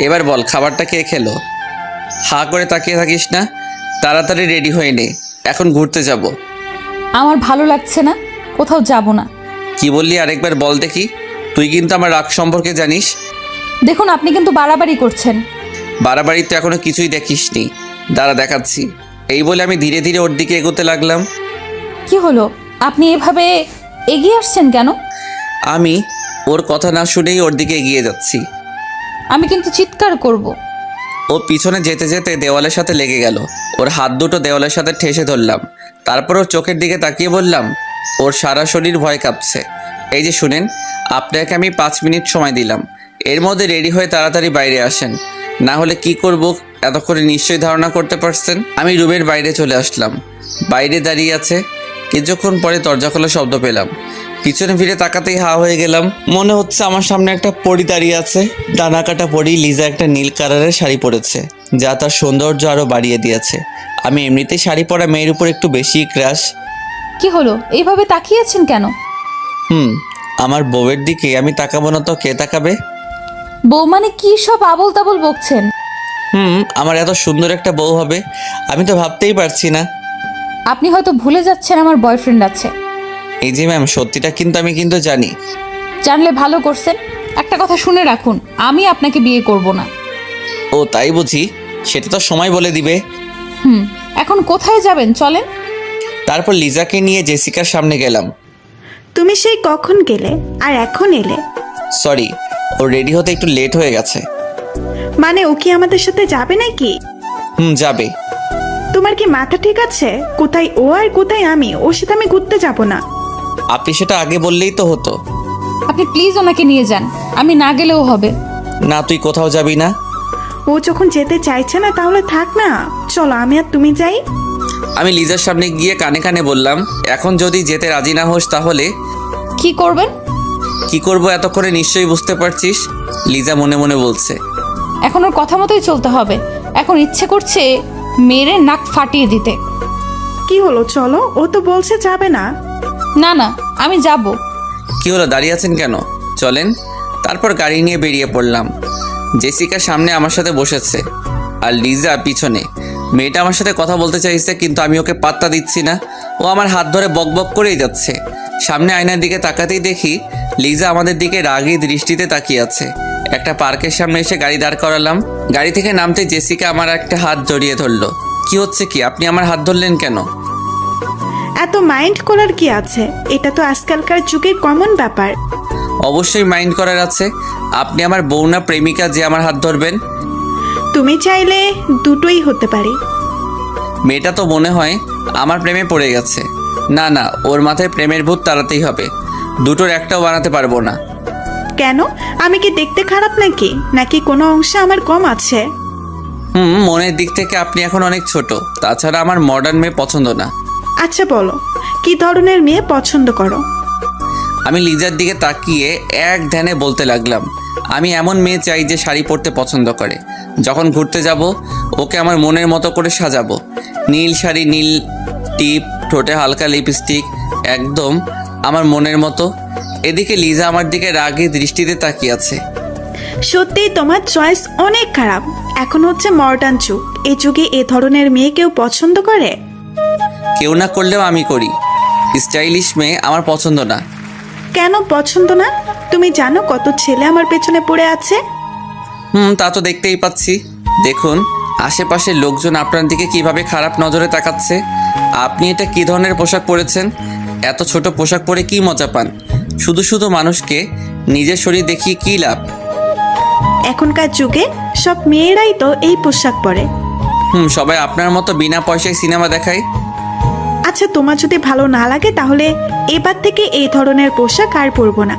এবার বল, খাবারটা কে খেলো? হা করে তাকিয়ে থাকিস না, তাড়াতাড়ি রেডি হয়ে নে, এখন ঘুরতে যাব।
আমার ভালো লাগছে না, কোথাও যাব না।
কি বললি আরেকবার বল দেখি। তুই কিন্তু আমার রাগ সম্পর্কে জানিস।
দেখুন, আপনি কিন্তু বাড়াবাড়ি করছেন।
বাড়াবাড়ি তো এখনো কিছুই দেখিসনি, দাঁড়া দেখাচ্ছি। এই বলে আমি ধীরে ধীরে ওর দিকে এগোতে লাগলাম।
কি হলো, আপনি এভাবে এগিয়ে আসছেন কেন?
আমি ওর কথা না শুনেই ওর দিকে এগিয়ে যাচ্ছি।
আমি কিন্তু চিৎকার করব।
ও পিছনে যেতে যেতে দেওয়ালের সাথে লেগে গেল। ওর হাত দুটো দেওয়ালের সাথে ঠেসে ধরলাম। তারপর ওর চোখের দিকে তাকিয়ে বললাম, ওর সারা শরীর ভয় কাঁপছে। এই যে শুনেন, আপনাকে আমি 5 মিনিট সময় দিলাম, এর মধ্যে রেডি হয়ে তাড়াতাড়ি বাইরে আসেন, না হলে কি করব এতক্ষণে নিশ্চয়ই ধারণা করতে পারছেন। আমি রুমের বাইরে চলে আসলাম। বাইরে দাঁড়িয়ে আছে। কিছুক্ষণ পরে দরজা খোলা শব্দ পেলাম। পিছনে ফিরে তাকাতেই হা হয়ে গেলাম। মনে হচ্ছে আমার সামনে একটা পরী দাঁড়িয়ে আছে। ডানা কাটা পরী। লিজা একটা নীল কালারের শাড়ি পরেছে, যা তার সৌন্দর্য আরও বাড়িয়ে দিয়েছে। আমি এমনিতেই শাড়ি পরা মেয়ের উপর একটু বেশি ক্রাশ।
কি হলো, এইভাবে তাকিয়েছেন কেন?
আমার বউয়ের দিকে আমি তাকাবো না তো কে তাকাবে?
বউ মানে কি সব আবল তাবল বকছেন?
আমার এত সুন্দর একটা বউ হবে আমি তো ভাবতেই পারছি না।
আপনি হয়তো ভুলে যাচ্ছেন আমার বয়ফ্রেন্ড আছে।
এই যে ম্যাম, সত্যিটা কিন্তু আমি কিন্তু জানি।
জানলে ভালো করছেন। একটা কথা শুনে রাখুন, আমি আপনাকে বিয়ে করব না।
ও তাই বুঝি? সেটা তো সময় বলে দিবে।
এখন কোথায় যাবেন, চলেন।
তারপর লিজাকে নিয়ে জেসিকার সামনে গেলাম।
তুমি সেই কখন গেলে আর এখন এলে?
সরি, ও রেডি হতে একটু লেট হয়ে গেছে।
মানে ও কি আমাদের সাথে যাবে নাকি?
যাবে।
তোমার কি মাথা ঠিক আছে? কোথায় ও আর কোথায় আমি? ওর সাথে আমি ঘুরতে যাব না।
আপনি সেটা আগে বললেই তো হতো।
আপনি প্লিজ ওনাকে নিয়ে যান, আমি না গেলেও হবে।
না, তুই কোথাও যাবি না।
ও যখন যেতে চাইছে না তাহলে থাক না, চলো আমি আর তুমি যাই।
আমি লিজার সামনে গিয়ে কানে কানে বললাম, এখন যদি যেতে রাজি না হোস তাহলে
কি করবেন?
কি করব এতক্ষণে নিশ্চয়ই বুঝতে পারছিস। লিজা মনে মনে বলছে।
এখন ওর কথা মতোই চলতে হবে। এখন ইচ্ছে করছে মেরে নাক ফাটিয়ে দিতে।
কি হলো, চলো। ও তো বলছে যাবে না।
না না, আমি যাব।
কি হলো, দাঁড়িয়ে আছেন কেন? চলেন। তারপর গাড়ি নিয়ে বেরিয়ে পড়লাম। জেসিকা সামনে আমার সাথে বসেছে আর লিজা পিছনে। মেয়েটা আমার সাথে কথা বলতে চাইছে, কিন্তু আমি ওকে পাত্তা দিচ্ছি না। ও আমার হাত ধরে বকবক করেই যাচ্ছে। সামনে আয়নার দিকে তাকাতেই দেখি লিজা আমাদের দিকে রাগী দৃষ্টিতে তাকিয়ে আছে। একটা পার্কের সামনে এসে গাড়ি দাঁড় করালাম। গাড়ি থেকে নামতে জেসিকা আমার একটা হাত জড়িয়ে ধরলো। কি হচ্ছে কি, আপনি আমার হাত ধরলেন কেন?
এত মাইন্ড করার কি আছে? এটা তো আজকালকার যুগের কমন ব্যাপার।
অবশ্যই মাইন্ড করার আছে। আপনি আমার বউ না প্রেমিকা যে আমার হাত ধরবেন?
তুমি চাইলে দুটোই হতে পারে।
মেয়েটা তো মনে হয় আমার প্রেমে পড়ে গেছে। না না, ওর মাথায় প্রেমের ভূত তাড়াতেই হবে। দুটোর একটাও বানাতে পারবো না।
কেন? আমি কি দেখতে খারাপ নাকি? নাকি কোনো অংশে আমার কম আছে?
মনের দিক থেকে আপনি এখন অনেক ছোট। তাছাড়া আমার মডার্ন মেয়ে পছন্দ না।
আচ্ছা বলো, কি ধরনের মেয়ে পছন্দ করো?
আমি লিজার দিকে তাকিয়ে এক ধ্যানে বলতে লাগলাম, আমি এমন মেয়ে চাই যে শাড়ি পরতে পছন্দ করে। যখন ঘুরতে যাব ওকে আমার মনের মতো করে সাজাবো। নীল শাড়ি, নীল টিপ, ঠোঁটে হালকা লিপস্টিক, একদম আমার মনের মতো। এদিকে লিজা আমার দিকে রাগী দৃষ্টিতে তাকিয়ে আছে।
সত্যিই তোমার চয়েস অনেক খারাপ। এখন হচ্ছে মডার্ন যুগ, এই যুগে এ ধরনের মেয়ে কেউ পছন্দ করে?
কেউ না করলেও আমি করি। স্টাইলিশ মেয়ে আমার পছন্দ না।
কেন পছন্দ না? তুমি জানো কত ছেলে আমার পেছনে পড়ে আছে?
তা তো দেখতেই পাচ্ছি। দেখুন আশেপাশের লোকজন আপনার দিকে কিভাবে খারাপ নজরে তাকাচ্ছে। আপনি এটা কী ধরনের পোশাক পরেছেন? এত ছোট পোশাক পরে কি মজা পান? শুধু শুধু মানুষকে নিজের শরীর দেখিয়ে কী লাভ?
এখনকার যুগে সব মেয়েরাই তো এই পোশাক পরে।
সবাই আপনার মতো বিনা পয়সায় সিনেমা দেখায়।
আচ্ছা, তোমার যদি ভালো না লাগে তাহলে এবার থেকে এই ধরনের পোশাক আর পরবো না।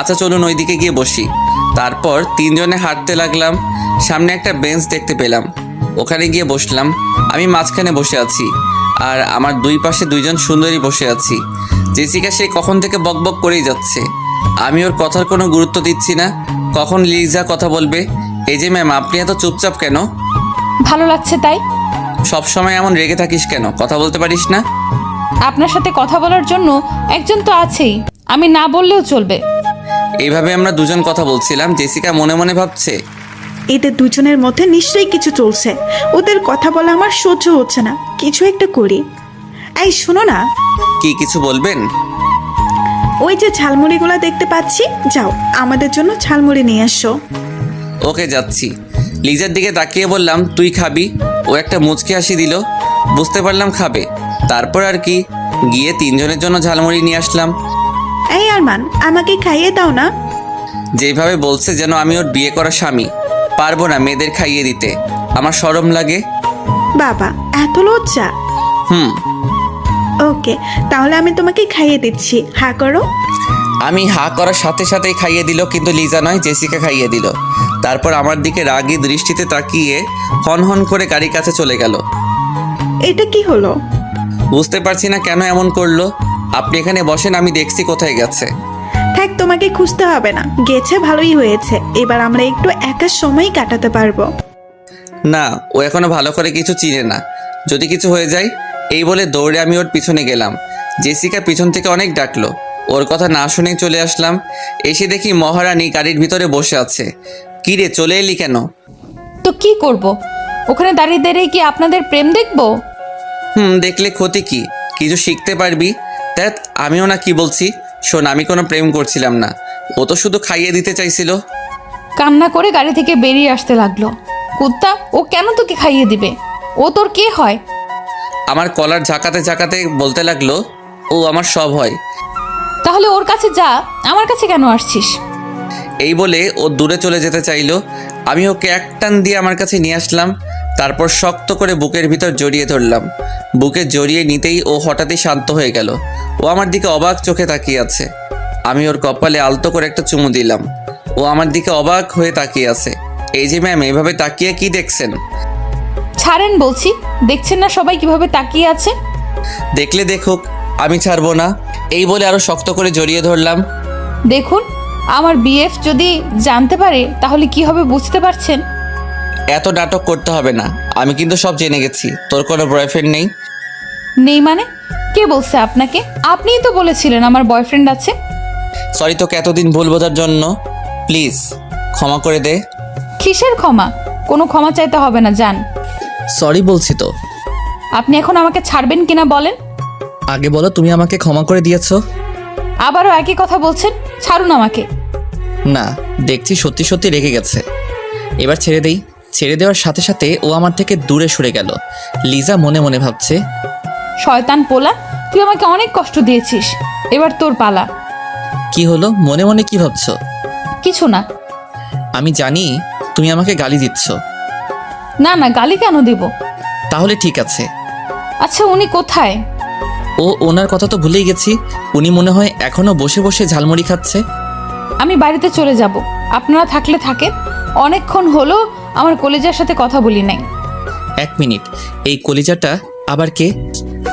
আচ্ছা চলুন ওইদিকে গিয়ে বসি। তারপর তিনজনে হাঁটতে লাগলাম। সামনে একটা বেঞ্চ দেখতে পেলাম, ওখানে গিয়ে বসলাম। আমি মাঝখানে বসে আছি আর আমার দুই পাশে দুইজন সুন্দরী বসে আছি। জেসিকা সেই কখন থেকে বকবক করেই যাচ্ছে। আমি ওর কথার কোনো গুরুত্ব দিচ্ছি না। কখন লিজা কথা বলবে? এই যে ম্যাম, আপনি এত চুপচাপ কেন?
ভালো লাগছে তাই।
সব সময় এমন রেগে থাকিস কেন? কথা বলতে পারিস না?
আপনার সাথে কথা বলার জন্য একজন তো আছেই, আমি না বললেও চলবে।
এইভাবে আমরা দুজন কথা বলছিলাম। জেসিকা মনে মনে ভাবছে,
এদের দুজনের মধ্যে নিশ্চয়ই কিছু চলছে। ওদের কথা বলা আমার সহ্য হচ্ছে না, কিছু একটা করি। এই শোনো না,
কি কিছু বলবেন?
ওই যে ঝালমুড়িগুলো দেখতে পাচ্ছি, যাও আমাদের জন্য ঝালমুড়ি নিয়ে এসো।
ওকে যাচ্ছি। লিজার দিকে তাকিয়ে বললাম, তুই খাবি? ও একটা মুচকি হাসি দিল। বুঝতে পারলাম খাবে। তারপর আর কি, গিয়ে তিনজনের জন্য ঝালমুড়ি নিয়ে আসলাম।
এই আরমান, আমাকে খাইয়ে দাও না।
যেভাবে বলছে যেন আমি ওর বিয়ে করা স্বামী। পারবো না মেয়েদের খাইয়ে দিতে, আমার শরম লাগে।
বাবা, এত লজ্জা?
হুম
ওকে, তাহলে আমি তোমাকে খাইয়ে দিচ্ছি, হা করো।
আমি হা করার সাথে সাথেই খাইয়ে দিল, কিন্তু লিজা নয়, জেসিকা খাইয়ে দিল। তারপর আমার দিকে রাগী দৃষ্টিতে তাকিয়ে হন হন করে গাড়ির কাছে চলে গেল।
এটা কি হলো?
বুঝতে পারছি না কেন এমন করলো। আপনি এখানে বসেন, আমি দেখছি কোথায় গেছে।
থাক, তোমাকে খুঁজতে হবে না, গেছে ভালোই হয়েছে। এবার আমরা একটু একা সময় কাটাতে পারবো।
না, ও এখনো ভালো করে কিছু চিনে না, যদি কিছু হয়ে যায়। এই বলে দৌড়ে আমি ওর পিছনে গেলাম। জেসিকা পিছন থেকে অনেক ডাকলো, ওর কথা না শুনেই চলে আসলাম। এসে দেখি মহারানী গাড়ির ভিতরে বসে আছে। কি রে, চলে এলি কেন?
তো কি করব? ওখানে দাঁড়িয়ে দাঁড়িয়ে কি আপনাদের প্রেম দেখবো?
দেখলে ক্ষতি কি? কিছু শিখতে পারবি। দেখ, আমিও না কি বলছি। শোন, আমি কোনো প্রেম করছিলাম না, ও তো শুধু খাইয়ে দিতে চাইছিল।
কান্না করে গাড়ি থেকে বেরিয়ে আসতে লাগলো। কুত্তা, ও কেন তোকে খাইয়ে দিবে? ও তোর কে হয়?
আমার কলার ঝাঁকাতে ঝাঁকাতে বলতে লাগলো, ও আমার সব হয়।
তাহলে ওর কাছে যা, আমার কাছে কেন আসছিস?
এই বলে ও দূরে চলে যেতে চাইলো। আমি ওকে এক টান দিয়ে আমার কাছে নিয়ে আসলাম। তারপর শক্ত করে বুকের ভিতর জড়িয়ে ধরলাম। বুকে জড়িয়ে নিতেই ও হঠাৎই শান্ত হয়ে গেল। ও আমার দিকে অবাক চোখে তাকিয়ে আছে। আমি ওর কপালে আলতো করে একটা চুমু দিলাম। ও আমার দিকে অবাক হয়ে তাকিয়ে আছে। এই যে ম্যাম, এইভাবে তাকিয়ে কি দেখছেন?
ছাড়েন বলছি, দেখছেন না সবাই কিভাবে তাকিয়ে আছে?
দেখলে দেখুক, আমি ছাড়বো না। এই বলে আরো শক্ত করে জড়িয়ে ধরলাম।
দেখুন, আমার বিএফ যদি জানতে পারে তাহলে কি হবে বুঝতে পারছেন?
এত নাটক করতে হবে না, আমি কিন্তু সব জেনে গেছি। তোর কোনো বয়ফ্রেন্ড নেই?
নেই মানে? কে বলছে আপনাকে? আপনিই তো বলেছিলেন আমার বয়ফ্রেন্ড আছে।
সরি তোকে এতদিন ভুল বোঝার জন্য। প্লিজ ক্ষমা করে দে।
কিসের ক্ষমা? কোনো ক্ষমা চাইতে হবে না, যান।
সরি বলছি তো।
আপনি এখন আমাকে ছাড়বেন কিনা বলেন?
আগে বলো তুমি আমাকে ক্ষমা করে দিয়েছো।
আবারও একই কথা বলছেন, ছাড়ুন আমাকে।
না, দেখছি সত্যি সত্যি রেগে গেছে। এবার ছেড়ে দেই। ছেড়ে দেওয়ার সাথে সাথে ও আমার থেকে দূরে সরে গেল। লিজা মনে মনে ভাবছে,
শয়তান পোলা, তুই আমাকে অনেক কষ্ট দিয়েছিস, এবার তোর পালা।
কি হলো? মনে মনে কি ভাবছো?
কিছু না।
আমি জানি তুমি আমাকে গালি দিচ্ছ।
না না, গালি কেন দিব?
তাহলে ঠিক আছে।
আচ্ছা, উনি কোথায়?
ওনার কথা তো ভুলেই গেছি। উনি মনে হয় এখনো বসে বসে ঝালমুড়ি খাচ্ছে।
আমি বাড়িতে চলে যাব, আপনারা থাকলে থাকেন। অনেকক্ষণ হলো আমার কলেজার সাথে কথা বলি নাই।
1 মিনিট, এই কলিজাটা আবার কে?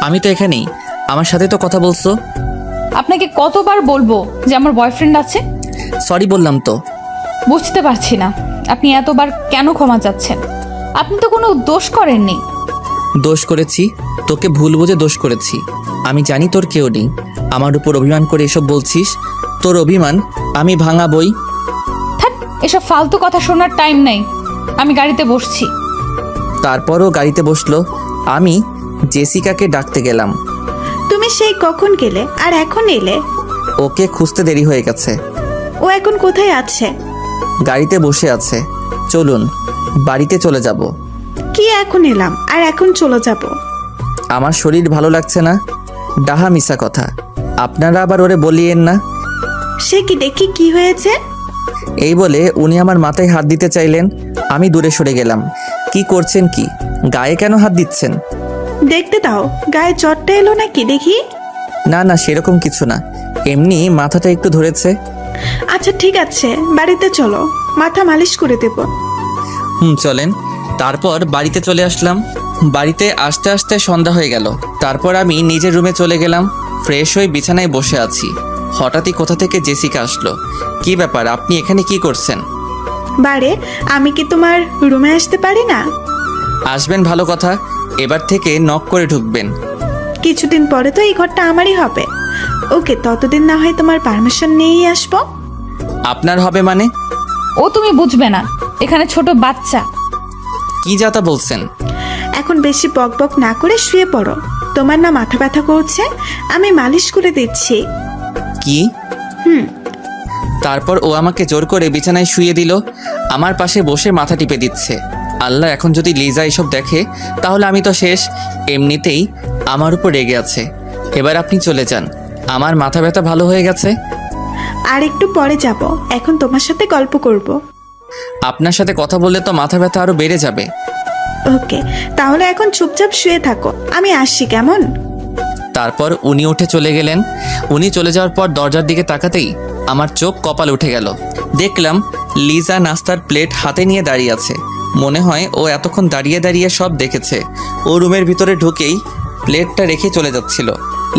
আমি তো এখানেই, আমার সাথে তো কথা বলছো।
আপনাকে কতবার বলবো যে আমার বয়ফ্রেন্ড আছে?
সরি বললাম তো।
বুঝতে পারছি না আপনি এতবার কেন ক্ষমা চাচ্ছেন। আপনি তো কোনো দোষ করেননি।
দোষ করেছি, তোকে ভুল বুঝে দোষ করেছি। আমি জানি তোর কেউ নেই, আমার উপর অভিমান করে এসব বলছিস। তোর অভিমান আমি ভাঙাবই।
থাক, এসব ফালতু কথা শোনার টাইম নাই। আমি গাড়িতে বসছি।
তারপরও গাড়িতে বসলো। আমি জেসিকাকে ডাকতে গেলাম।
তুমি সেই কখন গেলে আর এখন এলে?
ওকে খুঁজতে দেরি হয়ে গেছে।
ও এখন কোথায় আছে?
গাড়িতে বসে আছে। চলুন বাড়িতে চলে যাব।
কি এখন এলাম আর এখন চলে যাব?
আমার শরীর ভালো লাগছে না। ডাহা মিশা কথা, আপনারা আবার ওরে বলিয়েন না।
সে কি দেখি কি হয়েছে?
এই বলে উনি আমার মাথায় হাত দিতে চাইলেন। আমি দূরে সরে গেলাম। কি করছেন কি? গায়ে কেন হাত দিচ্ছেন?
দেখতে দাও, গায়ে চটটা এলো নাকি দেখি।
না না, সেরকম কিছু না, এমনি মাথাটা একটু ধরেছে।
আচ্ছা ঠিক আছে, বাড়িতে চলো, মাথা মালিশ করে দেব।
চলেন। তারপর বাড়িতে চলে আসলাম। বাড়িতে আসতে আসতে সন্ধ্যা হয়ে গেল। তারপর আমি নিজের রুমে চলে গেলাম। ফ্রেশ হয়ে বিছানায় বসে আছি। হঠাৎই কোথা থেকে জেসিকা আসলো। কি ব্যাপার, আপনি এখানে কি করছেন?
বারে, আমি কি তোমার রুমে আসতে পারি না?
আসবেন ভালো কথা, এবার থেকে নক করে ঢুকবেন।
কিছুদিন পরে তো এই ঘরটা আমারই হবে। ওকে, ততদিন না হয় তোমার পারমিশন নিয়েই আসবো।
আপনার হবে মানে?
ও তুমি বুঝবে না, এখানে ছোট বাচ্চা।
কি যাতা বলছেন?
এখন বেশি বক বক না করে শুয়ে পড়ো। তোমার না মাথা ব্যথা করছে, আমি মালিশ করে দিচ্ছি।
কি? তারপর ও আমাকে জোর করে বিছানায় শুয়ে দিল। আমার পাশে বসে মাথা টিপে দিচ্ছে। আল্লাহ, এখন যদি লিজা এসব দেখে তাহলে আমি তো শেষ। এমনিতেই আমার উপর রেগে আছে। এবার আপনি চলে যান, আমার মাথা ব্যথা ভালো হয়ে গেছে।
আর একটু পরে যাব, এখন তোমার সাথে গল্প করব।
আপনার সাথে কথা বললে তো মাথা ব্যথা আরো বেড়ে যাবে।
ওকে, তাহলে এখন চুপচাপ শুয়ে থাকো, আমি আসছি কেমন?
তারপর উনি উঠে চলে গেলেন। উনি চলে যাওয়ার পর দরজার দিকে তাকাতেই আমার চোখ কপাল উঠে গেল। দেখলাম লিজা নাস্তার প্লেট হাতে নিয়ে দাঁড়িয়ে আছে। মনে হয় ও এতক্ষণ দাঁড়িয়ে দাঁড়িয়ে সব দেখেছে। ও রুমের ভিতরে ঢুকেই প্লেটটা রেখে চলে যাচ্ছিল।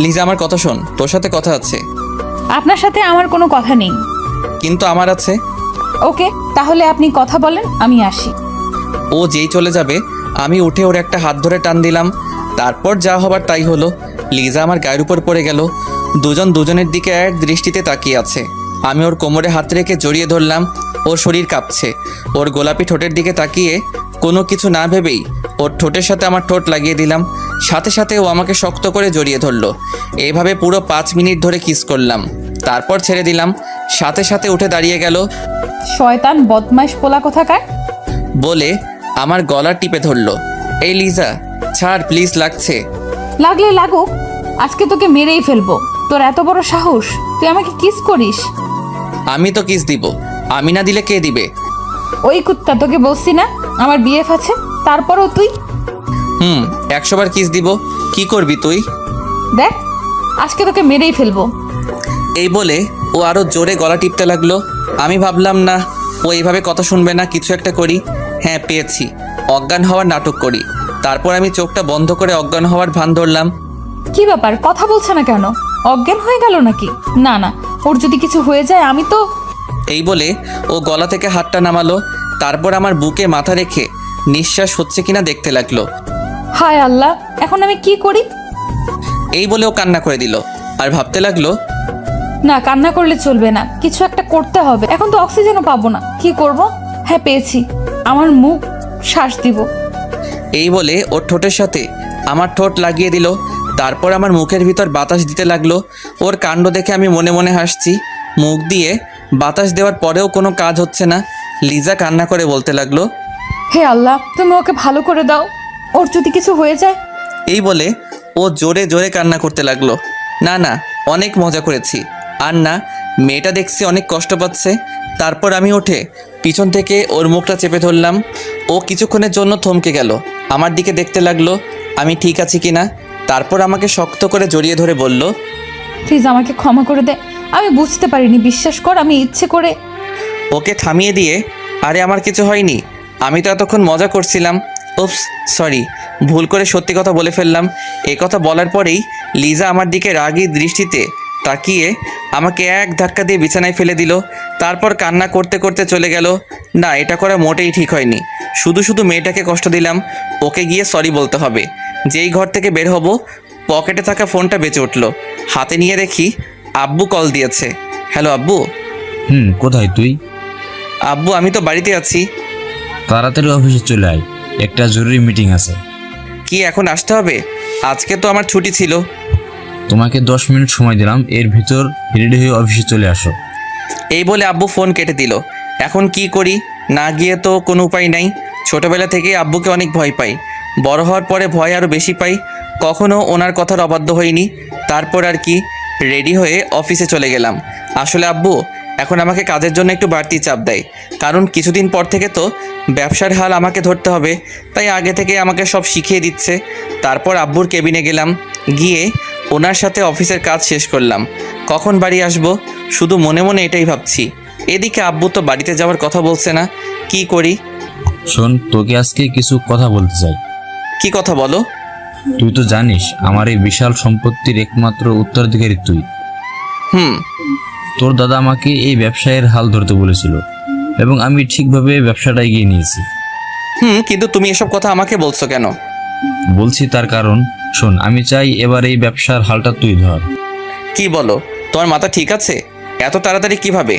লিজা, আমার কথা শোন, তোর সাথে কথা আছে।
আপনার সাথে আমার কোনো কথা নেই।
কিন্তু আমার আছে।
ওকে, তাহলে আপনি কথা বলেন, আমি আসি।
ও যেই চলে যাবে আমি উঠে ওর একটা হাত ধরে টান দিলাম। তারপর যা হবার তাই হলো। লিজা আমার গায়ের উপর পড়ে গেল। দুজন দুজনের দিকে এক দৃষ্টিতে তাকিয়ে আছে। আমি ওর কোমরে হাত রেখে জড়িয়ে ধরলাম। ওর শরীর কাঁপছে। ওর গোলাপি ঠোঁটের দিকে তাকিয়ে কোনো কিছু না ভেবেই ওর ঠোঁটের সাথে আমার ঠোঁট লাগিয়ে দিলাম। সাথে সাথে ও আমাকে শক্ত করে জড়িয়ে ধরলো। এইভাবে পুরো 5 মিনিট ধরে কিস করলাম। তারপর ছেড়ে দিলাম। সাথে সাথে উঠে দাঁড়িয়ে গেল।
শয়তান বদমাইশ পোলা কোথাকার।
বলে আমার গলা টিপে ধরলো। এই লিজা, ছাড় প্লিজ, লাগছে।
লাগলে লাগুক, আজকে তোকে মেরেই ফেলবো। তোর এত বড় সাহস, তুই আমাকে কিস করিস?
আমি তো কিস দিব, আমি না দিলে কে দিবে?
ওই কুত্তা, তোকে বলছি না আমার বিএফ আছে, তারপরও তুই।
100 বার কিস দিব। কি করবি তুই?
দেখ, আজকে তোকে মেরেই ফেলবো।
এই বলে ও আরো জোরে গলা টিপতে লাগলো। আমি ভাবলাম না, ও এইভাবে কথা শুনবে না, কিছু একটা করি। হ্যাঁ, পেয়েছি, অজ্ঞান হওয়ার নাটক করি। তারপর আমি চোখটা বন্ধ করে অজ্ঞান হওয়ার ভান ধরলাম।
কি ব্যাপার, কথা বলছে না কেন? অজ্ঞান হয়ে গেল নাকি? না না, ওর যদি কিছু হয়ে যায় আমি তো।
এই বলে ও গলা থেকে হাতটা নামালো। তারপর আমার বুকে মাথা রেখে নিঃশ্বাস হচ্ছে কিনা দেখতে লাগলো।
হায় আল্লাহ, এখন আমি কি করি?
এই বলে ও কান্না করে দিল আর ভাবতে লাগলো,
না, কান্না করলে চলবে না, কিছু একটা করতে হবে। এখন তো অক্সিজেনও পাবো না, কি করব? হ্যাঁ, পেয়েছি, আমার মুখ শ্বাস দিব।
এই বলে ওর ঠোঁটের সাথে আমার ঠোঁট লাগিয়ে দিল। তারপর আমার মুখের ভিতর বাতাস দিতে লাগলো। ওর কাণ্ড দেখে আমি মনে মনে হাসছি। মুখ দিয়ে বাতাস দেওয়ার পরেও কোনো কাজ হচ্ছে না। লিজা কান্না করে বলতে লাগলো,
হে আল্লাহ, তুমি ওকে ভালো করে দাও, ওর যদি কিছু হয়ে যায়।
এই বলে ও জোরে জোরে কান্না করতে লাগলো। না না, অনেক মজা করেছি। আর না, মেয়েটা দেখছি অনেক কষ্ট পাচ্ছে। তারপর আমি উঠে পিছন থেকে ওর মুখটা চেপে ধরলাম। ও কিছুক্ষণের জন্য থমকে গেল, আমার দিকে দেখতে লাগলো আমি ঠিক আছি কিনা। তারপর আমাকে শক্ত করে জড়িয়ে ধরে বলল,
প্লিজ আমাকে ক্ষমা করে দে, আমি বুঝতে পারিনি, বিশ্বাস কর আমি ইচ্ছে করে।
ওকে থামিয়ে দিয়ে, আরে আমার কিছু হয়নি, আমি তো এতক্ষণ মজা করছিলাম। উপস, সরি, ভুল করে সত্যি কথা বলে ফেললাম। এই কথা বলার পরেই লিজা আমার দিকে রাগী দৃষ্টিতে তাকিয়ে আমাকে এক ধাক্কা দিয়ে বিছানায় ফেলে দিল। তারপর কান্না করতে করতে চলে গেল। না, এটা করা মোটেই ঠিক হয়নি। শুধু শুধু মেয়েটাকে কষ্ট দিলাম। ওকে গিয়ে সরি বলতে হবে। যেই ঘর থেকে বের হব, পকেটে থাকা ফোনটা বেঁচে উঠল। হাতে নিয়ে দেখি আব্বু কল দিয়েছে। হ্যালো আব্বু।
কোথায় তুই?
আব্বু, আমি তো বাড়িতে আছি।
তাড়াতাড়ি অফিসে চলে আয়, একটা জরুরি মিটিং আছে।
কি এখন আসতে হবে? আজকে তো আমার ছুটি ছিল।
তোমাকে 10 মিনিট সময় দিলাম, এর ভিতর রেডি হয়ে অফিসে চলে আসো।
এই বলে আব্বু ফোন কেটে দিল। এখন কি করি? না গিয়ে তো কোনো উপায় নাই। ছোটবেলা থেকে আব্বুকে অনেক ভয় পাই, বড় হওয়ার পরে ভয় আরও বেশি পাই। কখনো ওনার কথার অবাধ্য হইনি। তারপর আর কি, রেডি হয়ে অফিসে চলে গেলাম। আসলে আব্বু এখন আমাকে কাজের জন্য একটু বাড়তি চাপ দেয়, কারণ কিছুদিন পর থেকে তো ব্যবসার হাল আমাকে ধরতে হবে। তাই আগে থেকে আমাকে সব শিখিয়ে দিচ্ছে। তারপর আব্বুর কেবিনে গেলাম, গিয়ে ওনার সাথে অফিসের কাজ শেষ করলাম। কখন বাড়ি আসবো শুধু মনে মনে এটাই ভাবছি। এদিকে আব্বু তো বাড়িতে যাওয়ার কথা বলছে না, কি করি?
শোন, তোকে আজকে কিছু কথা বলতে চাই।
কি কথা বলো?
তুই তো জানিস আমার এই বিশাল সম্পত্তির একমাত্র উত্তরাধিকারী তুই। তোর দাদা আমাকে এই ব্যবসায়ের হাল ধরতে বলেছিল এবং আমি ঠিকভাবে ব্যবসাটা এগিয়ে নিয়েছি।
কিন্তু তুমি এসব কথা আমাকে বলছো কেন?
বলছি তার কারণ, শোন, আমি চাই এবার এই ব্যবসার হালটা তুই ধর।
কি বলো? তোমার মাথা ঠিক আছে? এত তাড়াতাড়ি কিভাবে?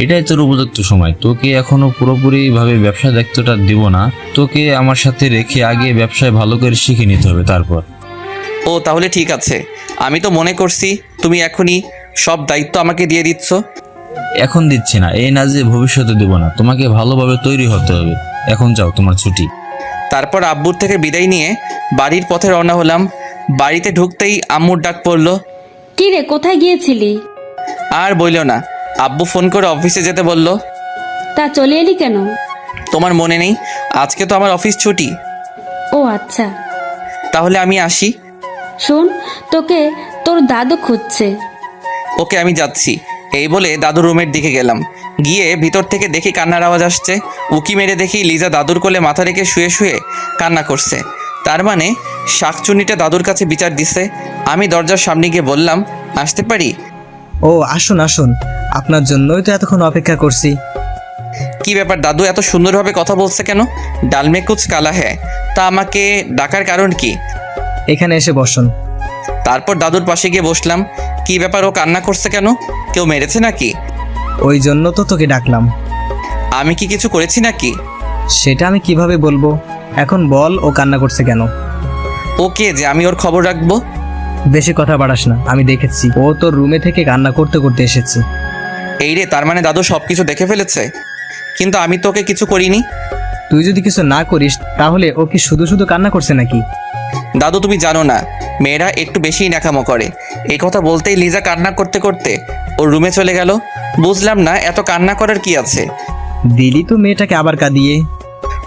এটাই তোর উপযুক্ত সময়। তোকে এখনো পুরোপুরিভাবে ব্যবসা দায়িত্বটা দিব না, তোকে আমার সাথে রেখে আগে ব্যবসায় ভালো করে শিখে নিতে হবে তারপর।
ও তাহলে ঠিক আছে। আমি তো মনে করছি তুমি এখনই সব দায়িত্ব আমাকে দিয়ে দিচ্ছ।
এখন দিচ্ছি না, এই না যে ভবিষ্যতে দেব না, তোমাকে ভালোভাবে তৈরি হতে হবে। এখন যাও, তোমার ছুটি।
তারপর আব্বুর থেকে বিদায় নিয়ে বাড়ির পথে রওনা হলাম। বাড়িতে ঢুকতেই আম্মুর ডাক পড়লো।
কি রে, কোথায় গিয়েছিলি?
আর বইলো না, আব্বু ফোন করে অফিসে যেতে বলল।
তা চলে এলি কেন?
তোমার মনে নেই আজকে তো আমার অফিস ছুটি?
ও আচ্ছা।
তাহলে আমি আসি।
শোন, তোকে তোর দাদু খুঁজছে।
ওকে, আমি যাচ্ছি। এই বলে দাদুর রুমের দিকে গেলাম। গিয়ে ভিতর থেকে দেখি কান্নার আওয়াজ আসছে। উকি মেরে দেখি লিজা দাদুর কোলে মাথা রেখে শুয়ে শুয়ে কান্না করছে। তার মানে শাকচুনিটা দাদুর কাছে বিচার দিছে। আমি দরজার সামনে গিয়ে বললাম, আসতে পারি?
ও আসুন আসুন, আপনার জন্যই তো এতক্ষণ অপেক্ষা করছি।
কি ব্যাপার দাদু এত সুন্দরভাবে কথা বলছে কেন? ডালমে কুচ কালা হ্যাঁ। তা আমাকে ডাকার কারণ কি?
এখানে এসে বসুন।
তারপর দাদুর পাশে গিয়ে বসলাম। কি ব্যাপার, ও কান্না করছে কেন? কেউ মেরেছে নাকি?
ওই জন্য তো তোকে ডাকলাম।
আমি কি কিছু করেছি নাকি?
সেটা আমি কিভাবে বলবো? এখন বল, ও কান্না করছে কেন?
ওকে যে আমি ওর খবর রাখবো?
বেশি কথা বাড়াস না, আমি দেখেছি ও তোর রুমে থেকে কান্না করতে করতে এসেছে।
এই রে, তার মানে দাদু সব কিছু দেখে ফেলেছে? কিন্তু আমি তোকে কিছু করিনি।
তুই যদি কিছু না করিস তাহলে ও কি শুধু শুধু কান্না করছে নাকি?
দাদু তুমি জানো না, মেয়েরা একটু বেশিই ন্যাকামো করে। এই কথা বলতেই লিজা কান্না করতে করতে ওর রুমে চলে গেল। বুঝলাম না এত কান্না করার কি আছে।
দিলি তো মেয়েটাকে আবার কাঁদিয়ে।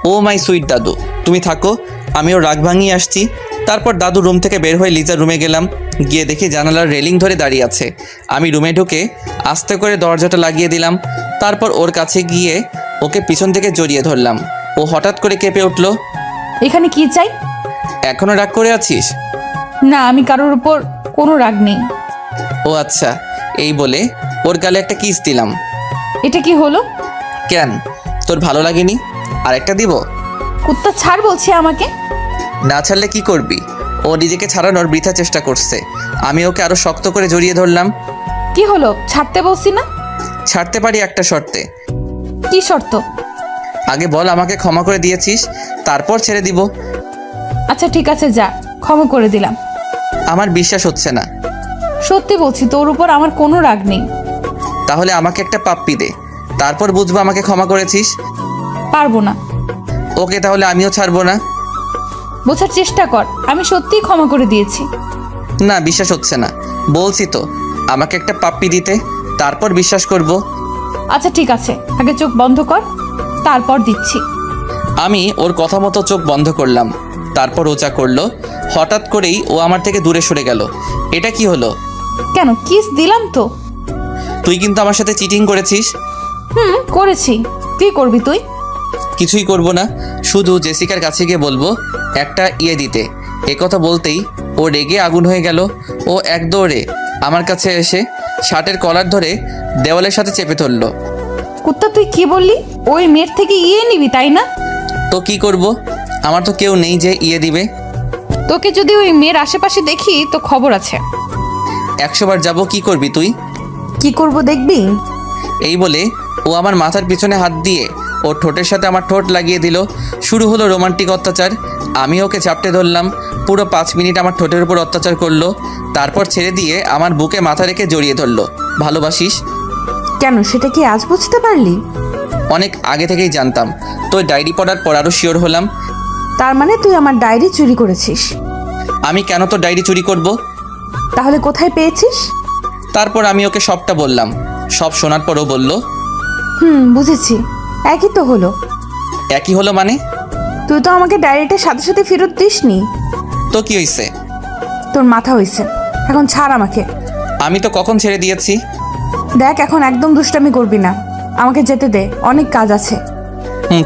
ও মাই সুইট দাদু, তুমি থাকো, আমি ওর রাগ ভাঙিয়ে আসছি। তারপর দাদু রুম থেকে বের হয়ে লিজার রুমে গেলাম। গিয়ে দেখি জানালার রেলিং ধরে দাঁড়িয়ে আছে। আমি রুমে ঢুকে আস্তে করে দরজাটা লাগিয়ে দিলাম। তারপর ওর কাছে গিয়ে ওকে পিছন থেকে জড়িয়ে ধরলাম। ও হঠাৎ করে কেঁপে উঠল।
এখানে কি চাই?
এখনো রাগ করে আছিস?
না, আমি কারোর উপর কোনো রাগ নেই।
ও আচ্ছা। এই বলে ওর গালে একটা কিস দিলাম।
এটা কি হলো?
কেন, তোর ভালো লাগেনি? আরেকটা দিব?
কুত্তা ছাড় বলছি আমাকে।
না ছাড়লে কি করবি? ও নিজেকে ছাড়ানোর বৃথা চেষ্টা করছে। আমি ওকে আরো শক্ত করে জড়িয়ে ধরলাম।
কি হলো? ছাড়তে বলছি না?
ছাড়তে পারি একটা শর্তে।
কি শর্ত?
আগে বল আমাকে ক্ষমা করে দিয়েছিস, তারপর ছেড়ে দিব।
আচ্ছা ঠিক আছে, যা, ক্ষমা করে দিলাম।
আমার বিশ্বাস হচ্ছে না।
সত্যি বলছি, তোর উপর আমার কোনো রাগ নেই।
তাহলে আমাকে একটা পাপ্পি দে, তারপর বুঝবো আমাকে ক্ষমা করেছিস।
পারবো না।
ওকে, তাহলে আমিও ছাড়বো না।
বোঝার চেষ্টা কর, আমি সত্যিই ক্ষমা করে দিয়েছি।
না, বিশ্বাস হচ্ছে না। বলছি তো আমাকে একটা পাপ্পি দিতে, তারপর বিশ্বাস করব।
আচ্ছা ঠিক আছে, আগে চোখ বন্ধ কর, তারপর দিচ্ছি।
আমি ওর কথা মতো চোখ বন্ধ করলাম, তারপর ও যা করলো, হঠাৎ করেই ও আমার থেকে দূরে সরে গেল। এটা কি হলো?
কেন, কিস দিলাম তো।
তুই কিন্তু আমার সাথে চিটিং করেছিস।
করেছি। কি করবি তুই?
কিছুই করব না, শুধু জেসিকার কাছে গিয়ে বলবো একটা ইয়ে দিতে। একথা বলতেই ও রেগে আগুন হয়ে গেল। ও এক দৌড়ে আমার কাছে এসে শার্টের কলার ধরে দেওয়ালের সাথে চেপে ধরলো।
কুত্তা, তুই কি বললি? ওই মেয়ের থেকে ইয়ে নিবি, তাই না?
তো কি করব, আমার তো কেউ নেই যে ইয়ে দিবে।
তোকে যদি ওই মেয়ের আশেপাশে দেখি তো খবর আছে।
100 বার যাবো, কি করবি তুই?
কি করব দেখবি।
এই বলে ও আমার মাথার পিছনে হাত দিয়ে ওর ঠোঁটের সাথে আমার ঠোঁট লাগিয়ে দিল। শুরু হলো রোমান্টিক অত্যাচার। আমি ওকে চাপটে ধরলাম। পুরো 5 মিনিট আমার ঠোঁটের উপর অত্যাচার করলো, তারপর ছেড়ে দিয়ে আমার বুকে মাথা রেখে জড়িয়ে ধরলো। ভালোবাসিস?
কেন, সেটা কি আজ বুঝতে পারলি?
অনেক আগে থেকেই জানতাম। তো ডায়েরি পড়ার পর আরও শিওর হলাম।
তার মানে তুই আমার ডায়েরি চুরি করেছিস?
আমি কেন তোর ডায়েরি চুরি করব?
তাহলে কোথায় পেয়েছিস?
তারপর আমি ওকে সবটা বললাম। সব শোনার পরও বলল,
বুঝেছি। একই তো হলো।
একই হলো মানে?
তুই তো আমাকে ডায়েরিটার সাথে সাথে ফেরত দিসনি।
তো কি হয়েছে?
তোর মাথা হয়েছে। এখন ছাড় আমাকে।
আমি তো কখন ছেড়ে দিয়েছি।
দেখ, এখন একদম দুষ্টামি করবি না, আমাকে যেতে দে, অনেক কাজ আছে।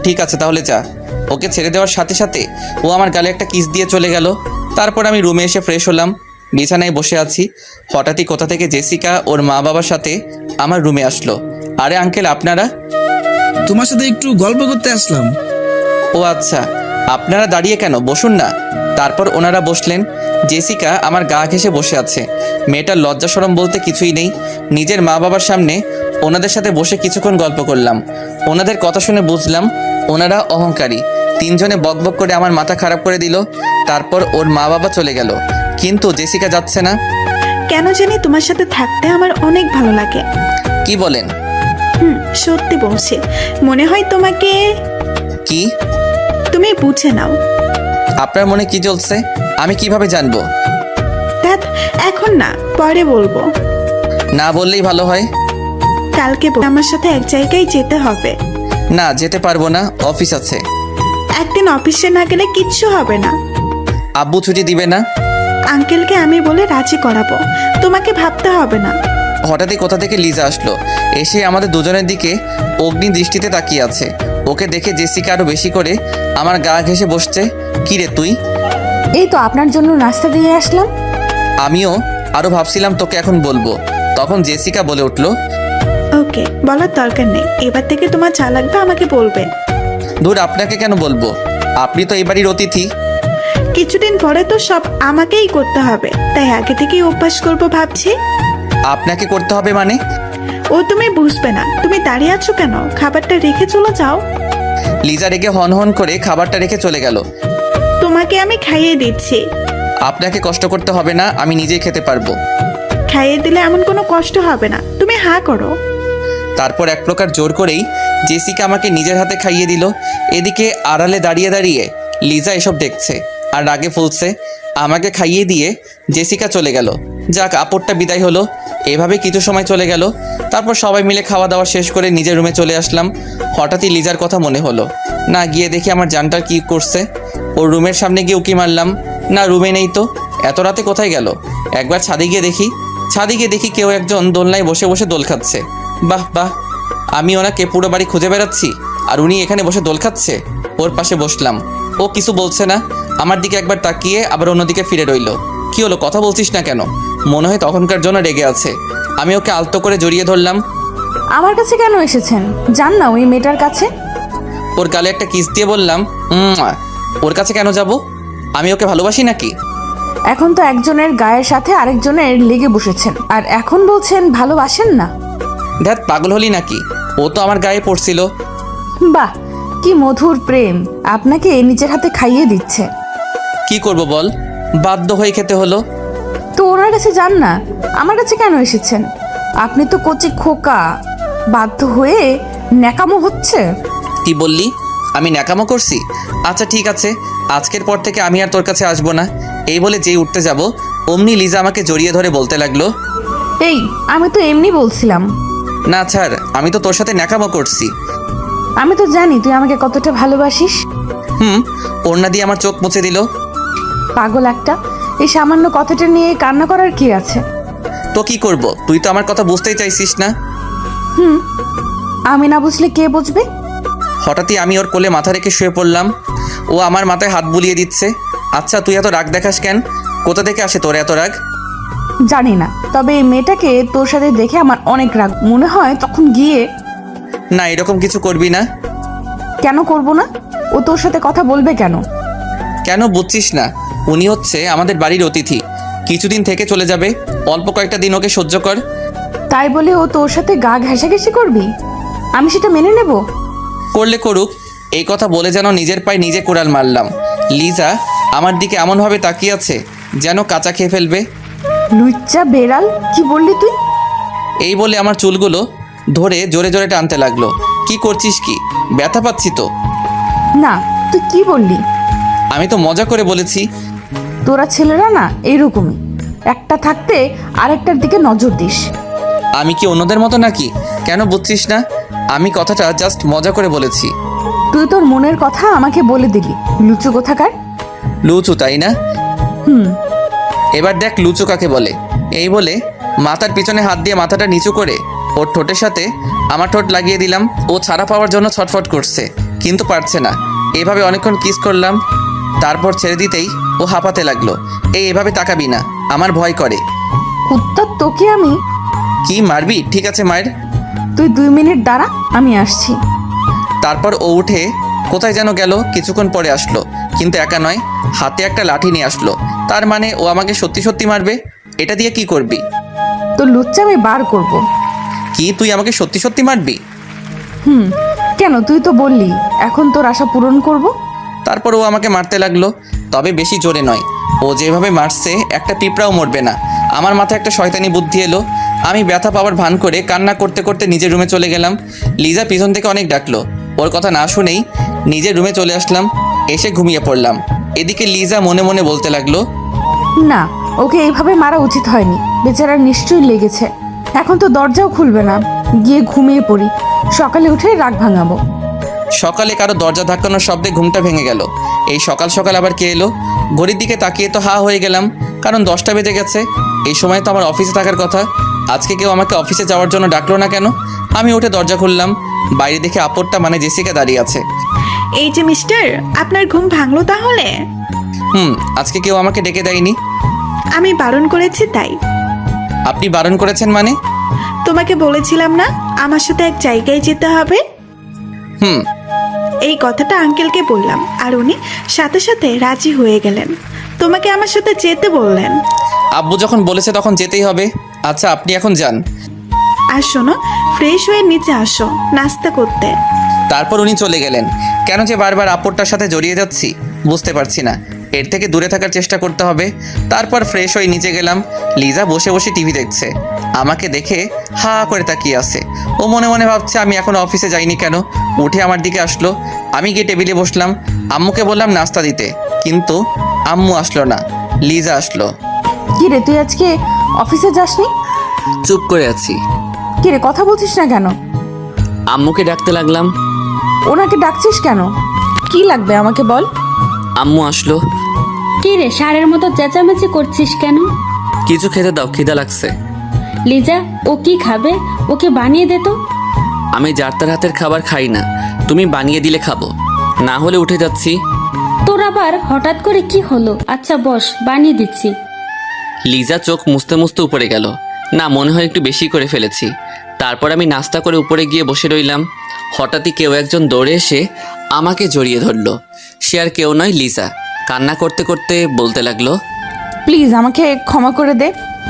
ঠিক আছে, তাহলে যা। ওকে ছেড়ে দেওয়ার সাথে সাথে ও আমার গালে একটা কিস দিয়ে চলে গেল। তারপর আমি রুমে এসে ফ্রেশ হলাম, বিছানায় বসে আছি। হঠাৎই কোথা থেকে জেসিকা ওর মা বাবার সাথে আমার রুমে আসলো। আরে আঙ্কেল, আপনারা?
তোমার সাথে একটু গল্প করতে আসলাম।
ও আচ্ছা, আপনারা দাঁড়িয়ে কেন, বসুন না। তারপর ওনারা বসলেন। জেসিকা আমার গা ঘেঁষে বসে আছে। মেয়েটার লজ্জা শরম বলতে কিছুই নেই। নিজের মা বাবার সামনে ওনাদের সাথে বসে কিছুক্ষণ গল্প করলাম। ওনাদের কথা শুনে বুঝলাম ওনারা অহংকারী। 3 জনে বকবক করে আমার মাথা খারাপ করে দিল। তারপর ওর মা বাবা চলে গেল, কিন্তু জেসিকা যাচ্ছে না।
কেন জানি তোমার সাথে থাকতে আমার অনেক ভালো লাগে।
কি বলেন?
সত্যি বলছি, মনে হয় তোমাকে।
কি?
তুমি বুঝে নাও।
আপনার মনে কি চলছে আমি কিভাবে জানবো?
দেখ, এখন না, পরে বলবো।
না বললেই ভালো হয়।
কালকে আমার সাথে এক জায়গায় যেতে হবে।
না, যেতে পারবো না, অফিস আছে।
একদিন অফিসে না গেলে কিচ্ছু হবে না।
আব্বু ছুটি দিবে না।
আঙ্কেলকে আমি বলে রাজি করাবো, তোমাকে ভাবতে হবে না।
হঠাৎই কোথা থেকে লিজা আসলো, এসে আমাদের দুজনের দিকে অগ্নি দৃষ্টিতে তাকিয়ে আছে। ওকে দেখে জেসিকা আরো বেশি করে আমার গা ঘেঁষে বসছে। কি রে তুই?
এই তো আপনার জন্য নাস্তা দিয়ে আসলাম।
আমিও আরো ভাবছিলাম তোকে এখন বলবো, তখন জেসিকা বলে উঠলো,
ওকে, বলার দরকার নেই। এবার থেকে তোমার যা লাগবে আমাকে বলবে।
দূর, আপনাকে কেন বলবো, আপনি তো এই বাড়ির অতিথি।
কিছুদিন পরে তো সব আমাকেই করতে হবে, তাই আগে থেকেই অভ্যাস করবো ভাবছি।
আপনাকে করতে হবে মানে?
ও তুমি বুঝবে না। তুমি দাঁড়িয়ে আছো কেন? খাবারটা রেখে চলে যাও।
লিজা রেগে হন হন করে খাবারটা রেখে চলে গেল।
তোমাকে আমি খাইয়ে দিচ্ছি।
আপনাকে কষ্ট করতে হবে না, আমি নিজেই খেতে পারবো।
খাইয়ে দিলে এমন কোনো কষ্ট হবে না, তুমি হা করো।
তারপর এক প্রকার জোর করেই জেসিকা আমাকে নিজের হাতে খাইয়ে দিল। এদিকে আড়ালে দাঁড়িয়ে দাঁড়িয়ে লিজা এসব দেখছে আর রাগে ফুলছে। আমাকে খাইয়ে দিয়ে জেসিকা চলে গেল। যাক, আপদটা বিদায় হলো। এভাবে কিছু সময় চলে গেল। তারপর সবাই মিলে খাওয়া দাওয়া শেষ করে নিজের রুমে চলে আসলাম। হঠাৎই লিজার কথা মনে হলো। না, গিয়ে দেখি আমার জানটার কি করছে। ওর রুমের সামনে গিয়ে উকি মারলাম, না রুমে নেই তো। এত রাতে কোথায় গেল? একবার ছাদে গিয়ে দেখি কেউ একজন দোলনায় বসে বসে দোল খাচ্ছে। বাহ বাহ, আমি ওনাকে পুরো বাড়ি খুঁজে বেড়াচ্ছি আর উনি এখানে বসে দোল খাচ্ছে। ওর পাশে বসলাম। ও কিছু বলছে না, আমার দিকে একবার তাকিয়ে আবার অন্যদিকে ফিরে রইল। কি হলো, কথা বলছিস না কেন? মনে হয় তখনকার জন্য রেগে আছে। আমি ওকে আলতো করে জড়িয়ে ধরলাম।
আমার কাছে কেন এসেছেন? যান না ওই মেয়েটার কাছে।
ওর গালে একটা কিস দিয়ে বললাম, ওর কাছে কেন যাব? আমি ওকে ভালোবাসি নাকি?
এখন তো একজনের গায়ের সাথে আরেকজনের লেগে বসেছেন, আর এখন বলছেন ভালোবাসেন না।
ধ্যাত, পাগল হলি নাকি? ও তো আমার গায়ে পড়ছিল।
বাহ, কি মধুর প্রেম! আপনাকে নিজের হাতে খাইয়ে দিচ্ছে।
কি করব বল, বাধ্য হয়ে খেতে হলো।
তো ওনার কাছে যান না, আমার কাছে কেন এসেছেন? আপনি তো কচি খোকা, বাধ্য হয়ে ন্যাকামো হচ্ছে।
কি বললি? আমি ন্যাকামো করছি? আচ্ছা ঠিক আছে, আজকের পর থেকে আমি আর তোর কাছে আসবো না। এই বলে যেই উঠতে যাব অমনি লিজা আমাকে জড়িয়ে ধরে বলতে লাগলো,
এই আমি তো এমনি বলছিলাম।
না ছাড়, আমি তো তোর সাথে ন্যাকামো করছি।
আমি তো জানি তুই আমাকে কতটা ভালোবাসিস।
ওড়না দিয়ে আমার চোখ মুছে দিল।
পাগল একটা, এই সামান্য কথাটা নিয়ে কান্না করার কি আছে?
তো কি করব? তুই তো আমার কথা বুঝতেই চাইছিস না।
আমি না বুঝলে কে বুঝবে?
হঠাৎই আমি ওর কোলে মাথা রেখে শুয়ে পড়লাম। ও আমার মাথায় হাত বুলিয়ে দিচ্ছে। আচ্ছা তুই এত রাগ দেখাস কেন? কোথা থেকে আসে তোর এত রাগ?
জানি না, তবে এই মেয়েটাকে তোর সাথে দেখে আমার অনেক রাগ মনে হয়। তখন গিয়ে
না, এরকম কিছু করবি না।
কেন করব না? ও তোর সাথে কথা বলবে কেন?
কেন বুঝছিস না? উনি হচ্ছে আমাদের বাড়ির অতিথি, কিছুদিন থেকে চলে যাবে। অল্প কয়েকটা দিন ওকে সহ্য কর।
তাই বলে ও তোর সাথে গা ঘেঁষাঘেঁষি করবি? আমি সেটা মেনে নেব?
করলে করুক, এই কথা বলে যেন নিজের পায়ে নিজে কোড়াল মারলাম। লিজা আমার দিকে এমনভাবে তাকিয়ে আছে যেন কাঁচা খেয়ে ফেলবে।
লুচ্চা বেড়াল, কি বললি তুই?
এই বলে আমার চুলগুলো ধরে জোরে জোরে টানতে লাগলো। কি করছিস কি? ব্যথা পাচ্ছি তো।
না, তুই কি বললি?
আমি তো মজা করে বলেছি।
তোরা ছেলেরা না এইরকমই, একটা থাকতে আরেকটার দিকে নজর দিস।
আমি কি অন্যদের মতো নাকি? কেন বুঝছিস না? আমি কথাটা জাস্ট মজা করে বলেছি।
তুই তোর মনের কথা আমাকে বলে দিলি, লুচু কোথাকার।
লুচু তাই না? এবার দেখ লুচু কাকে বলে। এই বলে মাথার পিছনে হাত দিয়ে মাথাটা নিচু করে ওর ঠোঁটের সাথে আমার ঠোঁট লাগিয়ে দিলাম। ও ছাড়া পাওয়ার জন্য ছটফট করছে, কিন্তু পারছে না। এভাবে অনেকক্ষণ কিস করলাম, তারপর ছেড়ে দিতেই ও হাঁপাতে লাগলো। এভাবে তাকাবি না, আমার ভয় করে।
কুত্তা, তোকে আমি।
কি মারবি? ঠিক আছে মায়ের।
তুই 2 মিনিট দাঁড়া, আমি আসছি।
তারপর ও উঠে কোথায় যেন গেল। কিছুক্ষণ পরে আসলো, কিন্তু একা নয়, হাতে একটা লাঠি নিয়ে আসলো। তার মানে ও আমাকে সত্যি সত্যি মারবে। এটা দিয়ে কি করবি?
তোর লুচ্চা আমি বার করব।
কি তুই আমাকে সত্যি সত্যি মারবি?
কেন? তুই তো বললি এখন তোর আশা পূরণ করব।
তারপর ও আমাকে মারতে লাগলো, তবে বেশি জোরে নয়। ও যেভাবে মারছে একটা পিঁপড়াও মরবে না। আমার মাথায় একটা শয়তানি বুদ্ধি এলো। আমি ব্যথা পাওয়ার ভান করে কান্না করতে করতে নিজের রুমে চলে গেলাম। লিজা পিছন থেকে অনেক ডাকলো, ওর কথা না শুনেই নিজের রুমে চলে আসলাম। এসে ঘুমিয়ে পড়লাম। এদিকে লিজা মনে মনে বলতে লাগলো,
না, ওকে এইভাবে মারা উচিত হয়নি। বেচারার নিশ্চয়ই লেগেছে। এখন তো দরজাও খুলবে না, গিয়ে ঘুমিয়ে পড়ি, সকালে উঠে রাগ ভাঙাবো।
সকালে কারো দরজা ধাক্কানোর শব্দে ঘুমটা ভেঙে গেল। এই সকাল সকাল আবার কে এলো? ঘড়ির দিকে তাকিয়ে তো হা হয়ে গেলাম, কারণ 10টা বেজে গেছে। এই সময় তো আমার অফিসে থাকার কথা। আজকে কেউ আমাকে অফিসে যাওয়ার জন্য ডাকলো না কেন? আমি উঠে দরজা খুললাম, বাইরে দেখে আপরটা মানে জেসিকা দাঁড়িয়ে আছে।
এই যে মিস্টার, আপনার ঘুম ভাঙলো তাহলে?
আজকে কেউ আমাকে ডেকে দেয়নি।
আমি বারণ করেছি তাই।
আপনি বারণ করেছেন মানে?
তোমাকে বলেছিলাম না আমার সাথে এক জায়গায় যেতে হবে? এই কথাটা আঙ্কেলকে বললাম, আর উনি সাথে সাথে রাজি হয়ে গেলেন। তোমাকে আমার সাথে যেতে বললেন।
আব্বু যখন বলেছে তখন যেতেই হবে। আচ্ছা আপনি এখন যান।
আর শোনো, ফ্রেশ হয়ে নিচে আসো নাস্তা করতে।
তারপর উনি চলে গেলেন। কেন যে বারবার আপরটার সাথে জড়িয়ে যাচ্ছি বুঝতে পারছি না। এর থেকে দূরে থাকার চেষ্টা করতে হবে। তারপর ফ্রেশ হয়ে নিচে গেলাম। লিজা বসে বসে টিভি দেখছে, আমাকে দেখে হা করে তাকিয়ে আছে। ও মনে মনে ভাবছে আমি এখনো অফিসে যাইনি কেন। উঠে আমার দিকে আসলো, আমি গিয়ে টেবিলে বসলাম। আম্মুকে বললাম নাস্তা দিতে, কিন্তু আম্মু আসলো না, লিজা আসলো।
কি রে, তুই আজকে অফিসে যাসনি?
চুপ করে আছি।
কি রে, কথা বলছিস না কেন?
আম্মুকে ডাকতে লাগলাম।
ওনাকে ডাকছিস কেন? কি লাগবে আমাকে বল।
আম্মু আসলো।
কি রে, ষাঁড়ের মতো চেঁচামেচি করছিস কেন?
কিছু খেতে দাও, খিদা লাগছে।
লিজা, ও কি খাবে? ওকে বানিয়ে দে তো।
আমি যার তার হাতের খাবার খাই না, তুমি বানিয়ে দিলে খাবো, না হলে উঠে যাচ্ছি।
তোর আবার হঠাৎ করে কি হলো? আচ্ছা বস, বানিয়ে দিচ্ছি।
লিজা চোখ মুছতে মুছতে উপরে গেল। না, মনে হয় একটু বেশি করে ফেলেছি। তারপর আমি নাস্তা করে উপরে গিয়ে বসে রইলাম। হঠাৎই কেউ একজন দৌড়ে এসে আমাকে জড়িয়ে ধরলো। সে আর কেউ নয়, লিজা। কান্না করতে করতে বলতে লাগলো,
প্লিজ আমাকে ক্ষমা করে দে,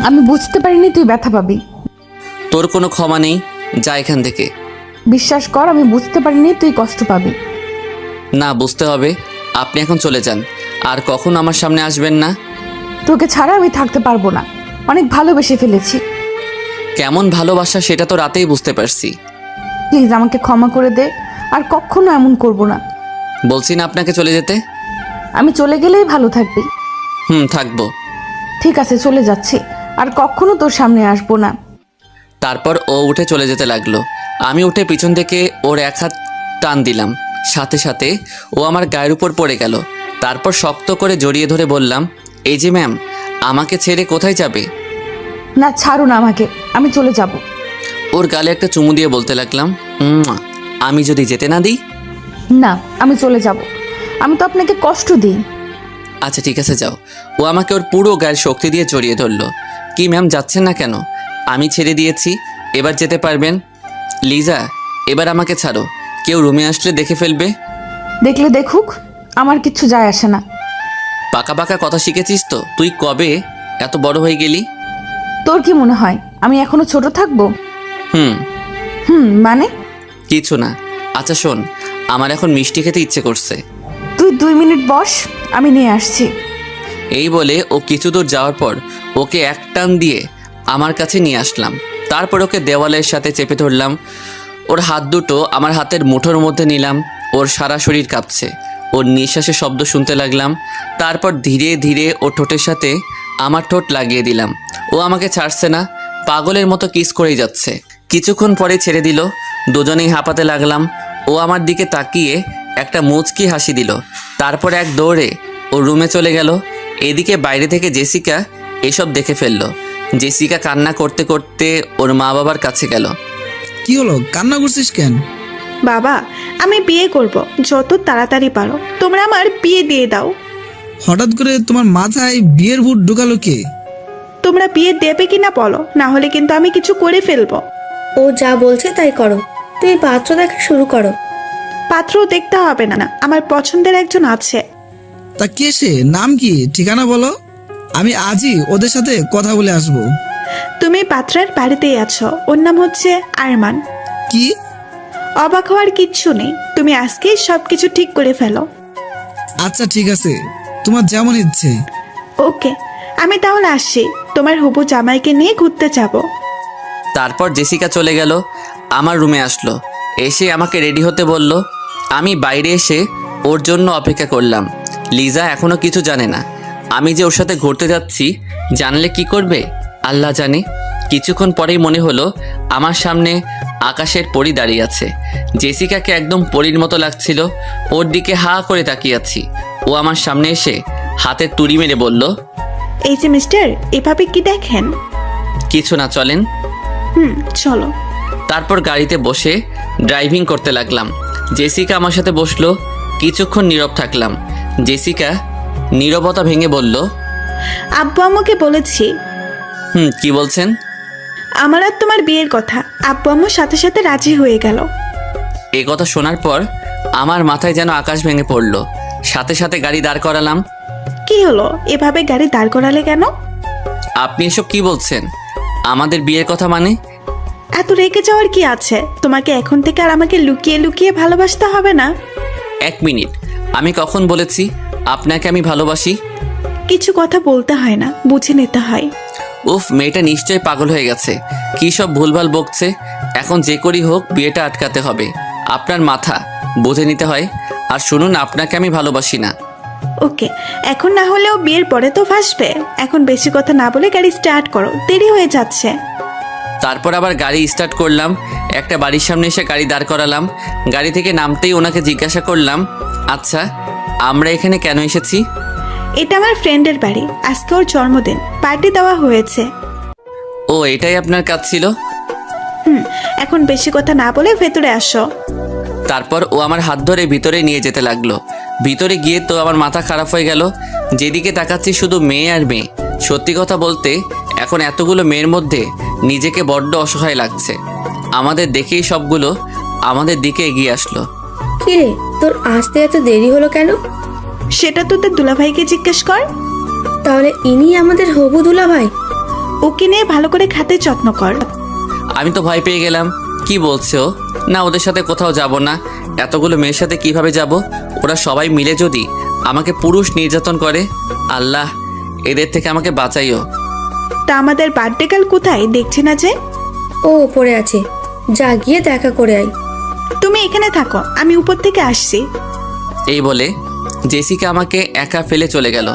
আমি বুঝতে পারিনি তুই ব্যথা পাবি।
তোর কোনো ক্ষমা নেই, যা এখান থেকে।
বিশ্বাস কর, আমি বুঝতে পারিনি তুই কষ্ট পাবি।
না, বুঝতে হবে। আপনি এখন চলে যান, আর কখন আমার সামনে আসবেন না।
তোকে ছাড়া আমি থাকতে পারবো না, অনেক ভালোবেসে ফেলেছি।
কেমন ভালোবাসা সেটা তো রাতেই বুঝতে পারছি।
প্লিজ আমাকে ক্ষমা করে দে, আর কখনো এমন করব না।
বলছি না আপনাকে চলে যেতে।
আমি চলে গেলেই ভালো থাকবি।
থাকবো।
ঠিক আছে, চলে যাচ্ছি, আর কখনো তোর সামনে আসবো না।
তারপর ও উঠে চলে যেতে লাগলো। আমি উঠে পিছন থেকে ওর এক হাত টান দিলাম, সাথে সাথে ও আমার গায়ের উপর পড়ে গেল। তারপর শক্ত করে জড়িয়ে ধরে বললাম, এই যে ম্যাম, আমাকে ছেড়ে কোথায় যাবে?
না, ছাড়ুন আমাকে, আমি চলে যাব।
ওর গালে একটা চুমু দিয়ে বলতে লাগলাম, আমি যদি যেতে না দিই?
না, আমি চলে যাব। আমি তো আপনাকে কষ্ট দিই।
আচ্ছা ঠিক আছে, যাও। ও আমাকে ওর পুরো গায়ের শক্তি দিয়ে জড়িয়ে ধরলো। কি ম্যাম, যাচ্ছেন না কেন? আমি ছেড়ে দিয়েছি, এবার যেতে পারবেন। লিজা, এবার আমাকে ছাড়ো, কেউ রুমে আসলে দেখে ফেলবে।
দেখলে দেখুক, আমার কিচ্ছু যায় আসে না।
পাকা পাকা কথা শিখেছিস তো? তুই কবে এত বড় হয়ে গেলি?
তোর কি মনে হয় আমি এখনো ছোট থাকবো?
হুম
মানে?
কিছু না। আচ্ছা শোন, আমার এখন মিষ্টি খেতে ইচ্ছে করছে।
তুই 2 মিনিট বস, আমি নিয়ে আসছি।
এই বলে ও কিছু দূর যাওয়ার পর ওকে এক টান দিয়ে আমার কাছে নিয়ে আসলাম। তারপর ওকে দেওয়ালের সাথে চেপে ধরলাম। ওর হাত দুটো আমার হাতের মুঠোর মধ্যে নিলাম। ওর সারা শরীর কাঁপছে। ওর নিঃশ্বাসের শব্দ শুনতে লাগলাম। তারপর ধীরে ধীরে ওর ঠোঁটের সাথে আমার ঠোঁট লাগিয়ে দিলাম। ও আমাকে ছাড়ছে না, পাগলের মতো কিস করেই যাচ্ছে। কিছুক্ষণ পরে ছেড়ে দিল। দুজনেই হাঁপাতে লাগলাম। ও আমার দিকে তাকিয়ে একটা মুচকি হাসি দিল। তারপর এক দৌড়ে ও রুমে চলে গেল। এদিকে বাইরে থেকে জেসিকা এসব দেখে ফেলল। জেসিকা কান্না করতে করতে ওর মা বাবার কাছে গেল।
কি হলো, কান্না করছিস কেন?
বাবা, আমি বিয়ে করব, যত তাড়াতাড়ি পারো তোমরা আমার বিয়ে দিয়ে দাও।
হঠাৎ করে তোমার মাথায় বিয়ের ভূত ঢুকালো কে?
তোমরা বিয়ে দেবে কিনা বলো, না হলে কিন্তু আমি কিছু করে ফেলবো।
ও যা বলছে তাই করো, তুমি পাত্র দেখা শুরু করো।
পাত্র দেখতে হবে না, আমার পছন্দের একজন আছে।
তা কে সে? নাম কি? ঠিকানা বলো, আমি আজই ওদের সাথে কথা বলে আসবো।
তুমি পাত্রের বাড়িতেই আছো, ওর নাম হচ্ছে আরমান।
কি?
অবাক হওয়ার কিচ্ছু নেই, তুমি আজকেই সবকিছু ঠিক করে ফেলো।
আচ্ছা ঠিক আছে, তোমার যেমন ইচ্ছে।
ওকে, আমি তাহলে আসছি, তোমার হবু জামাইকে নিয়ে ঘুরতে যাব।
তারপর জেসিকা চলে গেল। আমার রুমে আসলো, এসে আমাকে রেডি হতে বলল। আমি বাইরে এসে ওর জন্য অপেক্ষা করলাম। লিজা এখনো কিছু জানে না আমি যে ওর সাথে ঘুরতে যাচ্ছি। জানলে কি করবে আল্লাহ জানে। কিছুক্ষণ পরেই মনে হলো আমার সামনে আকাশের পরী দাঁড়িয়ে আছে। জেসিকাকে একদম পরীর মতো লাগছিল। ওর দিকে হা করে তাকিয়ে আছি। ও আমার সামনে এসে হাতের তুড়ি মেরে বলল,
এই যে মিস্টার, এভাবে কি দেখেন?
কিছু না, চলেন।
চলো।
তারপর গাড়িতে বসে ড্রাইভিং করতে লাগলাম। জেসিকা আমার সাথে বসলো। কিছুক্ষণ নীরব থাকলাম। জেসিকা নীরবতা ভেঙে বলল,
আব্বু আম্মুকে বলেছি।
কি বলছেন?
আমার আর তোমার বিয়ের কথা। আব্বু আম্মুর সাথে সাথে রাজি হয়ে গেল।
এ কথা শোনার পর আমার মাথায় যেন আকাশ ভেঙে পড়ল। সাথে সাথে গাড়ি দাঁড় করালাম।
কি হলো, এভাবে গাড়ি দাঁড় করালে কেন?
আপনি এসব কি বলছেন? আমাদের বিয়ের কথা মানে?
এত রেগে যাওয়ার কি আছে? তোমাকে এখন থেকে আর আমাকে লুকিয়ে লুকিয়ে ভালোবাসতে হবে না।
1 মিনিট, আমি কখন বলেছি আপনাকে আমি ভালোবাসি?
কিছু কথা বলতে হয় না, বুঝে নিতে হয়।
উফ, মেয়েটা নিশ্চয়ই পাগল হয়ে গেছে। কী সব ভুলভাল বকছে। এখন যে করেই হোক বিয়েটা আটকাতে হবে। আপনার মাথা বুঝে নিতে হয়। আর শুনুন, আপনাকে আমি ভালোবাসি না।
ওকে, এখন না হলেও বিয়ের পরে তো ফাঁসবে। এখন বেশি কথা না বলে গাড়ি স্টার্ট করো, দেরি হয়ে যাচ্ছে।
তারপর আবার গাড়ি স্টার্ট করলাম। একটা বাড়ির সামনে এসে গাড়ি দাঁড় করালাম। গাড়ি থেকে নামতেই ওনাকে জিজ্ঞাসা করলাম, আচ্ছা আমরা এখানে কেন এসেছি?
এটা আমার ফ্রেন্ডের বাড়ি, আজকে ওর জন্মদিন, পার্টি দেওয়া হয়েছে।
ও, এটাই আপনার কাজ ছিল?
এখন বেশি কথা না বলে ভেতরে আসো।
তারপর ও আমার হাত ধরে ভিতরে নিয়ে যেতে লাগলো। ভিতরে গিয়ে তো আমার মাথা খারাপ হয়ে গেল। যেদিকে তাকাচ্ছি শুধু মেয়ে আর মেয়ে। সত্যি কথা বলতে এখন এতগুলো মেয়ের মধ্যে নিজেকে বড্ড অসহায় লাগছে। আমাদের দেখেই সবগুলো আমাদের দিকে এগিয়ে আসলো।
কিরে, তোর আসতে এত দেরি হলো কেন?
সেটা তো তোর দুলাভাইকে জিজ্ঞেস কর।
তাহলে ইনি আমাদের হবু দুলাভাই?
ওকে নিয়ে ভালো করে খাতে যত্ন কর।
আমি তো ভয় পেয়ে গেলাম। কি বলছো? না, ওদের সাথে কোথাও যাব না। এতগুলো মেয়ের সাথে কিভাবে যাব? ওরা সবাই মিলে যদি আমাকে পুরুষ নির্যাতন করে, আল্লাহ এদের থেকে আমাকে বাঁচাইও।
তা আমাদের বার্থডে কাল কোথায়, দেখছি না যে?
ও ওপরে আছে, যা গিয়ে দেখা করে আয়।
তুমি এখানে থাকো, আমি উপর থেকে আসছি।
এই বলে জেসিকা আমাকে একা ফেলে চলে গেল।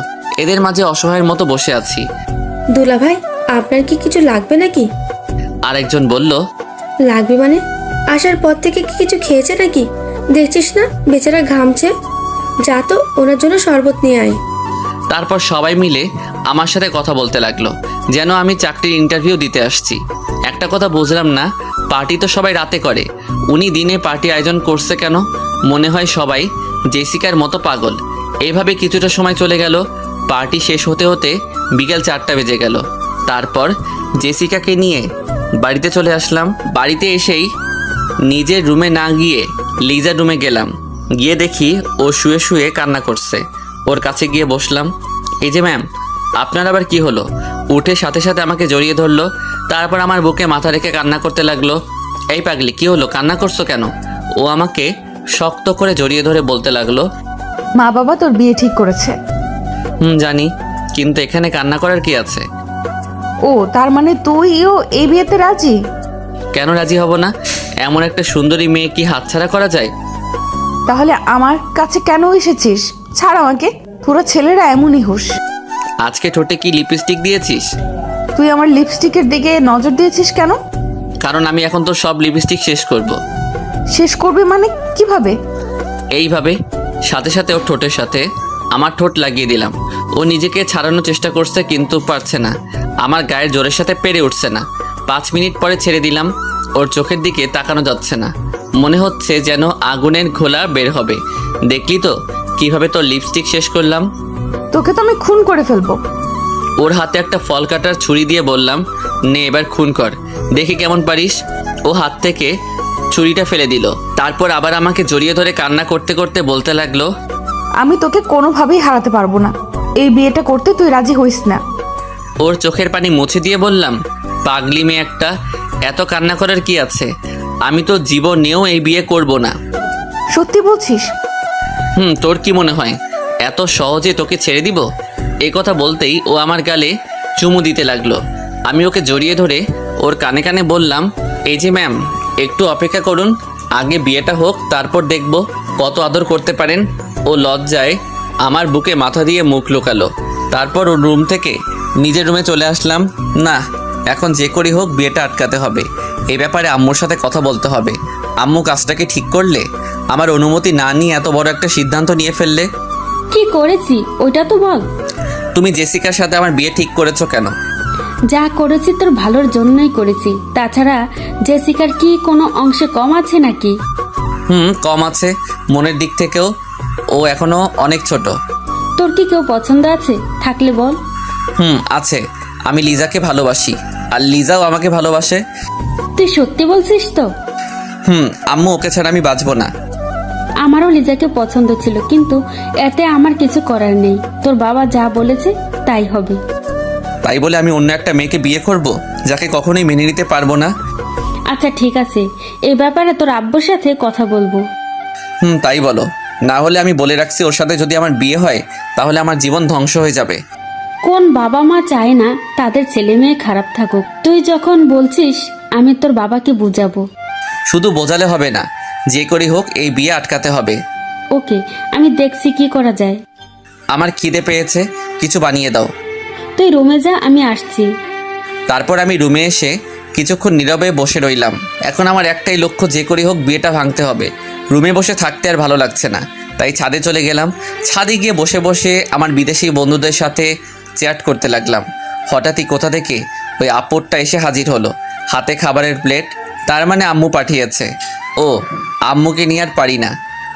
এদের মাঝে অসহায়ের মতো বসে আছি।
দুলা ভাই, আপনার কি কিছু লাগবে নাকি?
আরেকজন বলল,
লাগবে মানে? আসার পর থেকে কি কিছু খেয়েছে নাকি? দেখছিস না বেচারা ঘামছে। যা তো ওনার জন্য শরবত নিয়ে আয়।
তারপর সবাই মিলে আমার সাথে কথা বলতে লাগলো, যেন আমি চাকরির ইন্টারভিউ দিতে আসছি। একটা কথা বুঝলাম না, পার্টি তো সবাই রাতে করে, উনি দিনে পার্টি আয়োজন করছে কেন? মনে হয় সবাই জেসিকার মতো পাগল। এইভাবে কিছুটা সময় চলে গেল। পার্টি শেষ হতে হতে বিকেল 4টা বেজে গেল। তারপর জেসিকাকে নিয়ে বাড়িতে চলে আসলাম। বাড়িতে এসেই নিজের রুমে না গিয়ে লিজার রুমে গেলাম। গিয়ে দেখি ও শুয়ে শুয়ে কান্না করছে। ওর কাছে গিয়ে বসলাম। এই যে ম্যাম, আপনার আবার কি হলো? উঠে সাথে সাথে আমাকে জড়িয়ে ধরলো। তারপর আমার বুকে মাথা রেখে কান্না করতে লাগলো। এই পাগলি, কি হলো, কান্না করছো কেন? ও আমাকে শক্ত করে জড়িয়ে ধরে বলতে লাগলো,
মা বাবা তোর বিয়ে ঠিক করেছে।
জানি, কিন্তু এখানে কান্না করার কি আছে?
ও তার মানে তুইও এই বিয়েতে রাজি?
কেন রাজি হব না? এমন একটা সুন্দরী মেয়ে কি হাতছাড়া করা যায়?
তাহলে আমার কাছে কেন এসেছিস? ছাড় আমাকে, পুরো ছেলেরা এমনই হুঁশ।
আজকে ঠোঁটে কি লিপস্টিক দিয়েছিস?
তুই আমার লিপস্টিকের দিকে নজর দিয়েছিস কেন?
কারণ আমি এখন তো সব লিপস্টিক শেষ করব।
শেষ করবি মানে কিভাবে?
এইভাবে সাথে সাথে ওর ঠোঁটের সাথে আমার ঠোঁট লাগিয়ে দিলাম। ও নিজেকে ছাড়ানোর চেষ্টা করছে কিন্তু পারছে না। আমার গায়ের জোরের সাথে পেরে উঠছে না। 5 মিনিট পরে ছেড়ে দিলাম। ওর চোখের দিকে তাকানো যাচ্ছে না, মনে হচ্ছে যেন আগুনের ঘোলা বের হবে। দেখলি তো কিভাবে তোর লিপস্টিক শেষ করলাম?
তোকে তো আমি খুন করে ফেলবো।
ওর হাতে একটা ফল কাটার ছুরি দিয়ে বললাম, নে এবার খুন কর, দেখি কেমন পারিস। ও হাত থেকে ছুরিটা ফেলে দিল। তারপর আবার আমাকে জড়িয়ে ধরে কান্না করতে করতে বলতে লাগলো,
আমি তোকে কোনোভাবেই হারাতে পারবো না। এই বিয়েটা করতে তুই রাজি হইস না।
ওর চোখের পানি মুছে দিয়ে বললাম, পাগলি মেয়ে একটা, এত কান্না করার কি আছে? আমি তো জীবনেও এই বিয়ে করব না।
সত্যি বলছিস?
তোর কি মনে হয় এত সহজে তোকে ছেড়ে দিব? এই কথা বলতেই ও আমার গালে চুমু দিতে লাগলো। আমি ওকে জড়িয়ে ধরে ওর কানে কানে বললাম, এই যে ম্যাম, একটু অপেক্ষা করুন, আগে বিয়েটা হোক, তারপর দেখব কত আদর করতে পারেন। ও লজ্জায় আমার বুকে মাথা দিয়ে মুখ লুকালো। তারপর ওর রুম থেকে নিজের রুমে চলে আসলাম। না, এখন যে করি হোক বিয়েটা আটকাতে হবে। এই ব্যাপারে আম্মুর সাথে কথা বলতে হবে। আম্মু কাজটাকে ঠিক করলে, আমার অনুমতি না নিয়ে এত বড় একটা সিদ্ধান্ত নিয়ে ফেললে।
কি করেছি ওইটা তো বল।
তুমি জেসিকার সাথে আমার বিয়ে ঠিক করেছো কেন?
যা করেছি তোর ভালোর জন্যই করেছি। তাছাড়া জেসিকার কি কোনো অংশে কম আছে নাকি?
কম আছে, মনের দিক থেকেও ও এখনো অনেক ছোট।
তোর কি কেউ পছন্দ আছে? থাকলে বল।
আছে, আমি লিজাকে ভালোবাসি, আর লিজাও আমাকে ভালোবাসে।
তুই সত্যি বলছিস তো?
আম্মু, ওকে ছাড়া আমি বাঁচবো না।
আমারও লিজাকে পছন্দ ছিল, কিন্তু এতে আমার কিছু করার নেই। তোর বাবা যা বলেছে তাই হবে।
তাই বলে আমি অন্য একটা মেয়েকে বিয়ে করব, যাকে কখনোই মেনে নিতে পারবো না?
আচ্ছা ঠিক আছে, এই ব্যাপারে তোর আব্বুর সাথে কথা বলবো।
তাই বলো। না হলে আমি বলে রাখছি, ওর সাথে যদি আমার বিয়ে হয় তাহলে আমার জীবন ধ্বংস হয়ে যাবে।
কোন বাবা মা চায় না তাদের ছেলে মেয়ে খারাপ থাকুক? তুই যখন বলছিস, আমি তোর বাবাকে বুঝাবো।
শুধু বোঝালে হবে না, যে করি হোক এই বিয়ে আটকাতে হবে।
ওকে, আমি দেখছি কি করা যায়।
আমার খিদে পেয়েছে, কিছু বানিয়ে দাও।
তুই রুমে যা, আমি আসছি।
তারপর আমি রুমে এসে কিছুক্ষণ নীরবে বসে রইলাম। এখন আমার একটাই লক্ষ্য, যে করি হোক বিয়েটা ভাঙতে হবে। রুমে বসে থাকতে আর ভালো লাগছে না, তাই ছাদে চলে গেলাম। ছাদে গিয়ে বসে বসে আমার বিদেশি বন্ধুদের সাথে চ্যাট করতে লাগলাম। হঠাৎই কোথা থেকে ওই আপদটা এসে হাজির হলো, হাতে খাবারের প্লেট। তার মানে আম্মু পাঠিয়েছে। ও, আম্মুকে নিয়ে আর পারি না,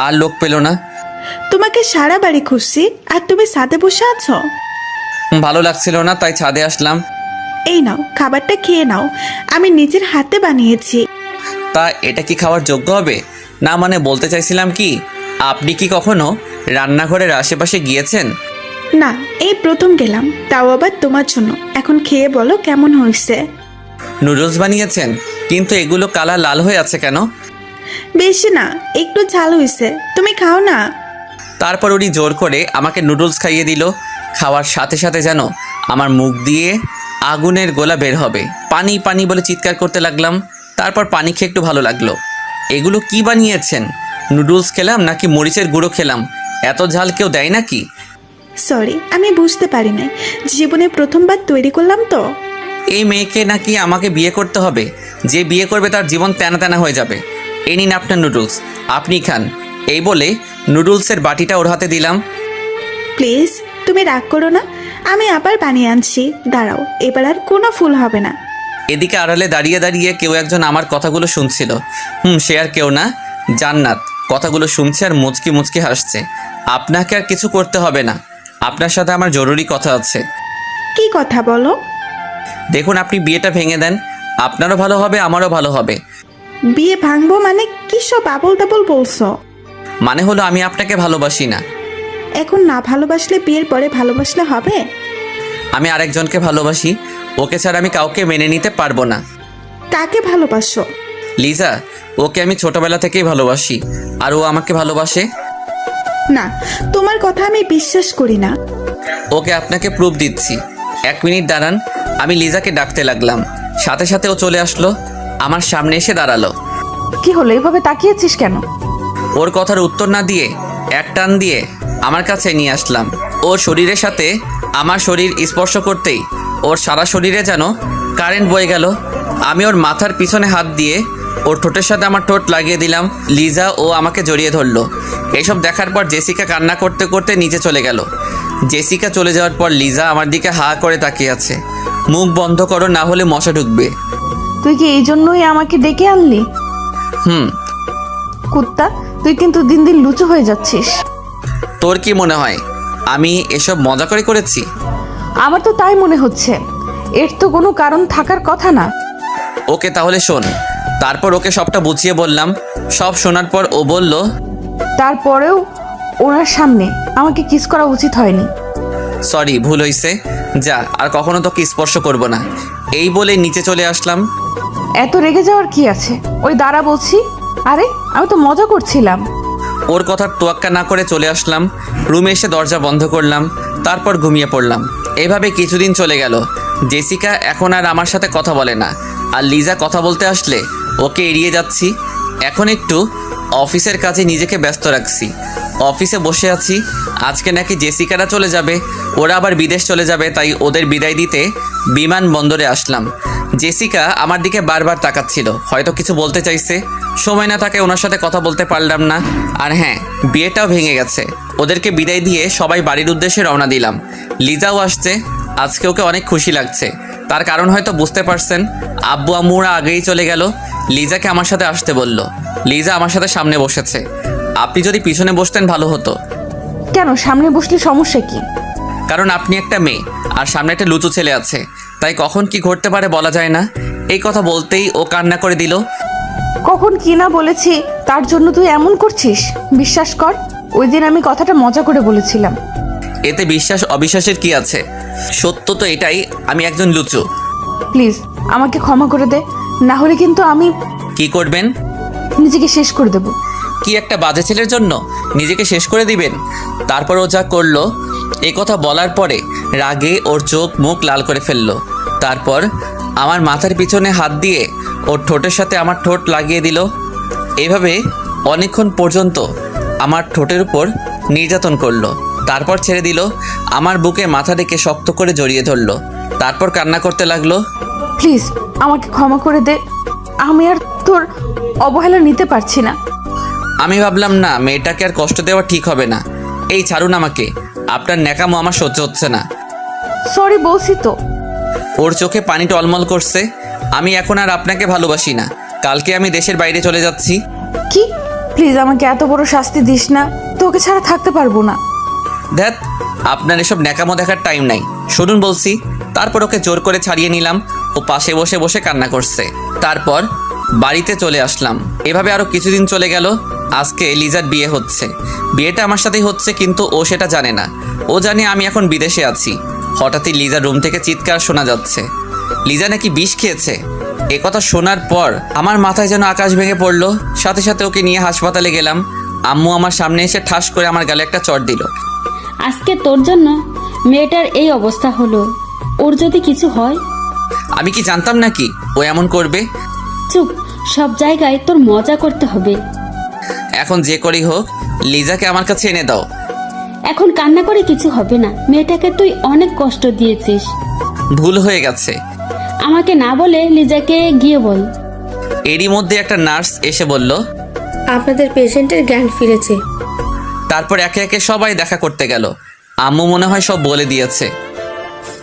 আর লোক পেল না।
তোমাকে সারা বাড়ি খুঁজছি, আর তুমি ছাদে বসে আছো।
ভালো লাগছিল না, তাই ছাদে আসলাম।
এই নাও, খাবারটা খেয়ে নাও, আমি নিজের হাতে বানিয়েছি।
তা এটা কি খাওয়ার যোগ্য হবে? না মানে বলতে চাইছিলাম কি, আপনি কি কখনো রান্নাঘরের আশেপাশে গিয়েছেন?
না, এই প্রথম গেলাম, তাও আবার তোমার জন্য। এখন খেয়ে বলো কেমন হয়েছে।
নুডলস বানিয়েছেন, কিন্তু এগুলো কালার লাল হয়ে আছে কেন?
বেশি না, একটু ঝাল হয়েছে, তুমি খাও না।
তারপর উনি জোর করে আমাকে নুডলস খাইয়ে দিল। খাওয়ার সাথে সাথে যেন আমার মুখ দিয়ে আগুনের গোলা বের হবে। পানি পানি বলে চিৎকার করতে লাগলাম। তারপর পানি খেয়ে একটু ভালো লাগলো। এগুলো কি বানিয়েছেন? নুডলস খেলাম নাকি মরিচের গুঁড়ো খেলাম? এত ঝাল কেউ দেয় নাকি?
সরি, আমি বুঝতে পারি নাই, জীবনে প্রথমবার তৈরি করলাম তো।
এই মেয়েকে নাকি আমাকে বিয়ে করতে হবে? যে বিয়ে করবে তার জীবন তেনা তেনা হয়ে যাবে। এই নিন আপনার নুডলস, আপনি খান। এই বলে নুডলসের বাটিটা ওর হাতে দিলাম।
প্লিজ তুমি রাগ করো না, আমি আবার বানিয়ে আনছি, দাঁড়াও, এবার আর কোনো ফুল হবে না।
এদিকে আড়ালে দাঁড়িয়ে দাঁড়িয়ে কেউ একজন আমার কথাগুলো শুনছিল। সে আর কেউ না, জান্নাত কথাগুলো শুনছে আর মুচকি মুচকি হাসছে। আপনাকে আর কিছু করতে হবে না, আপনার সাথে আমার জরুরি কথা আছে।
কি কথা বলো?
দেখুন, আপনি বিয়েটা ভেঙে দেন, আপনারও ভালো হবে, আমারও ভালো হবে।
বিয়ে ভাঙবো মানে কি সব আবল তাবল বলছো?
মানে হলো আমি আপনাকে ভালোবাসি না।
এখন না ভালোবাসলে বিয়ের পরে ভালোবাসলে হবে?
আমি আরেকজনকে ভালোবাসি, ওকে ছাড়া আমি কাউকে মেনে নিতে পারবো না।
কাকে ভালোবাসো?
লিজা, ওকে আমি ছোটবেলা থেকেই ভালোবাসি, আর ও আমাকে ভালোবাসে।
না, তোমার কথা আমি বিশ্বাস করি না।
ওকে আপনাকে প্রুফ দিচ্ছি। 1 মিনিট দাঁড়ান। আমি লিজাকে ডাকতে লাগলাম, সাথে সাথে ও চলে আসলো, আমার সামনে এসে দাঁড়ালো।
কি হলো, এভাবে তাকিয়েছিস কেন?
ওর কথার উত্তর না দিয়ে এক টান দিয়ে আমার কাছে নিয়ে আসলাম। ওর শরীরের সাথে আমার শরীর স্পর্শ করতেই ওর সারা শরীরে যেন কারেন্ট বয়ে গেল। আমি ওর মাথার পিছনে হাত দিয়ে ওর ঠোঁটের সাথে আমার ঠোঁট লাগিয়ে দিলাম। লিজা ও আমাকে জড়িয়ে ধরলো। এসব দেখার পর জেসিকা কান্না করতে করতে নিচে চলে গেল। জেসিকা চলে যাওয়ার পর লিজা আমার দিকে হা করে তাকিয়ে আছে। মুখ বন্ধ করো, না হলে মশা ঢুকবে।
তুই কি এই জন্যই আমাকে ডেকে আনলি?
হুম।
কুত্তা, তুই কিন্তু দিন দিন লুচু হয়ে যাচ্ছিস।
তোর কি মনে হয় আমি এসব মজা করে করেছি?
আমার তো তাই মনে হচ্ছে। এর তো কোনো কারণ থাকার কথা না।
ওকে তাহলে শোন। তারপর ওকে সবটা বুঝিয়ে বললাম। সব শোনার পর ও বলল,
তারপরেও ওনার সামনে আমাকে কিস করা উচিত হয়নি।
সরি, ভুল হয়েছে, যা আর কখনো তোকে স্পর্শ করব না। এই বলে নিচে চলে আসলাম।
এত রেগে যাওয়ার কি আছে? ওই দাঁড়া বলছি। আরে আমি তো মজা করছিলাম।
ওর কথার তোয়াক্কা না করে চলে আসলাম। রুমে এসে দরজা বন্ধ করলাম, তারপর ঘুমিয়ে পড়লাম। এভাবে কিছুদিন চলে গেল। জেসিকা এখন আর আমার সাথে কথা বলে না, আর লিজা কথা বলতে আসলে ওকে এড়িয়ে যাচ্ছি। এখন একটু অফিসের কাজে নিজেকে ব্যস্ত রাখছি। অফিসে বসে আছি। আজকে নাকি জেসিকারা চলে যাবে, ওরা আবার বিদেশ চলে যাবে, তাই ওদের বিদায় দিতে বিমানবন্দরে আসলাম। জেসিকা আমার দিকে বারবার তাকাচ্ছিল, হয়তো কিছু বলতে চাইছে। সময় না থাকে ওনার সাথে কথা বলতে পারলাম না। আর হ্যাঁ, বিয়েটাও ভেঙে গেছে। ওদেরকে বিদায় দিয়ে সবাই বাড়ির উদ্দেশ্যে রওনা দিলাম। লিজাও আসছে। আজকে ওকে অনেক খুশি লাগছে। তার কারণ হয়তো বুঝতে পারছেন। আব্বু আম্মুরা আগেই চলে গেল। লিজাকে আমার সাথে আসতে বলল। লিজা আমার সাথে সামনে বসেছে। আপনি যদি পিছনে বসতেন ভালো হতো।
কেন, সামনে বসলে সমস্যা কি?
কারণ আপনি একটা মেয়ে আর সামনে একটা লুচু ছেলে আছে, তাই কখন কি ঘটতে পারে বলা যায় না। এই কথা বলতেই ও কান্না করে দিল।
কখন কি না বলেছি তার জন্য তুই এমন করছিস? বিশ্বাস কর, ওই দিন আমি কথাটা মজা করে বলেছিলাম।
এতে বিশ্বাস অবিশ্বাসের কি আছে? সত্য তো এটাই, আমি একজন লুচু।
প্লিজ আমাকে ক্ষমা করে দে, না হলে কিন্তু আমি
কি করবেন?
নিজেকে শেষ করে দেব।
কি একটা বাজে ছেলের জন্য নিজেকে শেষ করে দিবেন? তারপর ও যা করলো, এই কথা বলার পরে রাগে ওর চোখ মুখ লাল করে ফেললো। তারপর আমার মাথার পিছনে হাত দিয়ে ওর ঠোঁটের সাথে আমার ঠোঁট লাগিয়ে দিল। এভাবে অনেকক্ষণ পর্যন্ত আমার ঠোঁটের উপর নির্যাতন করলো। তারপর ছেড়ে দিল। আমার বুকে মাথা রেখে শক্ত করে জড়িয়ে ধরলো। তারপর কান্না করতে লাগলো।
প্লিজ আমাকে ক্ষমা করে দে, আমি আর তোর অবহেলা নিতে পারছি না।
আমি ভাবলাম না, মেয়েটাকে আর কষ্ট দেওয়া ঠিক হবে না। এই ছাড়ুন আমাকে, আপনার ন্যাকামো আমার সহ্য হচ্ছে না।
সরি বলছি তো।
ওর চোখে পানি টলমল করছে। আমি এখন আর আপনাকে ভালোবাসি না। কালকে আমি দেশের বাইরে চলে যাচ্ছি।
কি? প্লিজ আমাকে এত বড় শাস্তি দিস না, তোকে ছাড়া থাকতে পারবো না।
ধ্যাত, আপনার এসব ন্যাকামো দেখার টাইম নাই, শুনুন বলছি। তারপর ওকে জোর করে ছাড়িয়ে নিলাম। ও পাশে বসে বসে কান্না করছে। তারপর বাড়িতে চলে আসলাম। এভাবে আরও কিছুদিন চলে গেল। আজকে লিজার বিয়ে হচ্ছে। বিয়েটা আমার সাথেই হচ্ছে, কিন্তু ও সেটা জানে না। ও জানে আমি এখন বিদেশে আছি। হঠাৎই লিজার রুম থেকে চিৎকার শোনা যাচ্ছে। লিজা নাকি বিষ খেয়েছে। এ কথা শোনার পর আমার মাথায় যেন আকাশ ভেঙে পড়লো। সাথে সাথে ওকে নিয়ে হাসপাতালে গেলাম। আম্মু আমার সামনে এসে ঠাস করে আমার গালে একটা চড় দিল।
আজকে তোর জন্য মেয়েটার এই অবস্থা হলো। ওর যদি কিছু হয়
আমি কি জানতাম নাকি ও এমন করবে?
চুপ, সব জায়গায় তোর মজা করতে হবে।
এখন যে করেই হোক লিজাকে আমার কাছে এনে দাও।
এখন কান্না করে কিছু হবে না, মেয়েটাকে তুই অনেক কষ্ট দিয়েছিস।
ভুল হয়ে গেছে।
আমাকে না বলে লিজাকে গিয়ে বল।
এরই মধ্যে একটা নার্স এসে বলল।
আপনাদের পেশেন্টের জ্ঞান ফিরেছে।
তারপর একে একে সবাই দেখা করতে গেল। আম্মু মনে হয় সব বলে দিয়েছে।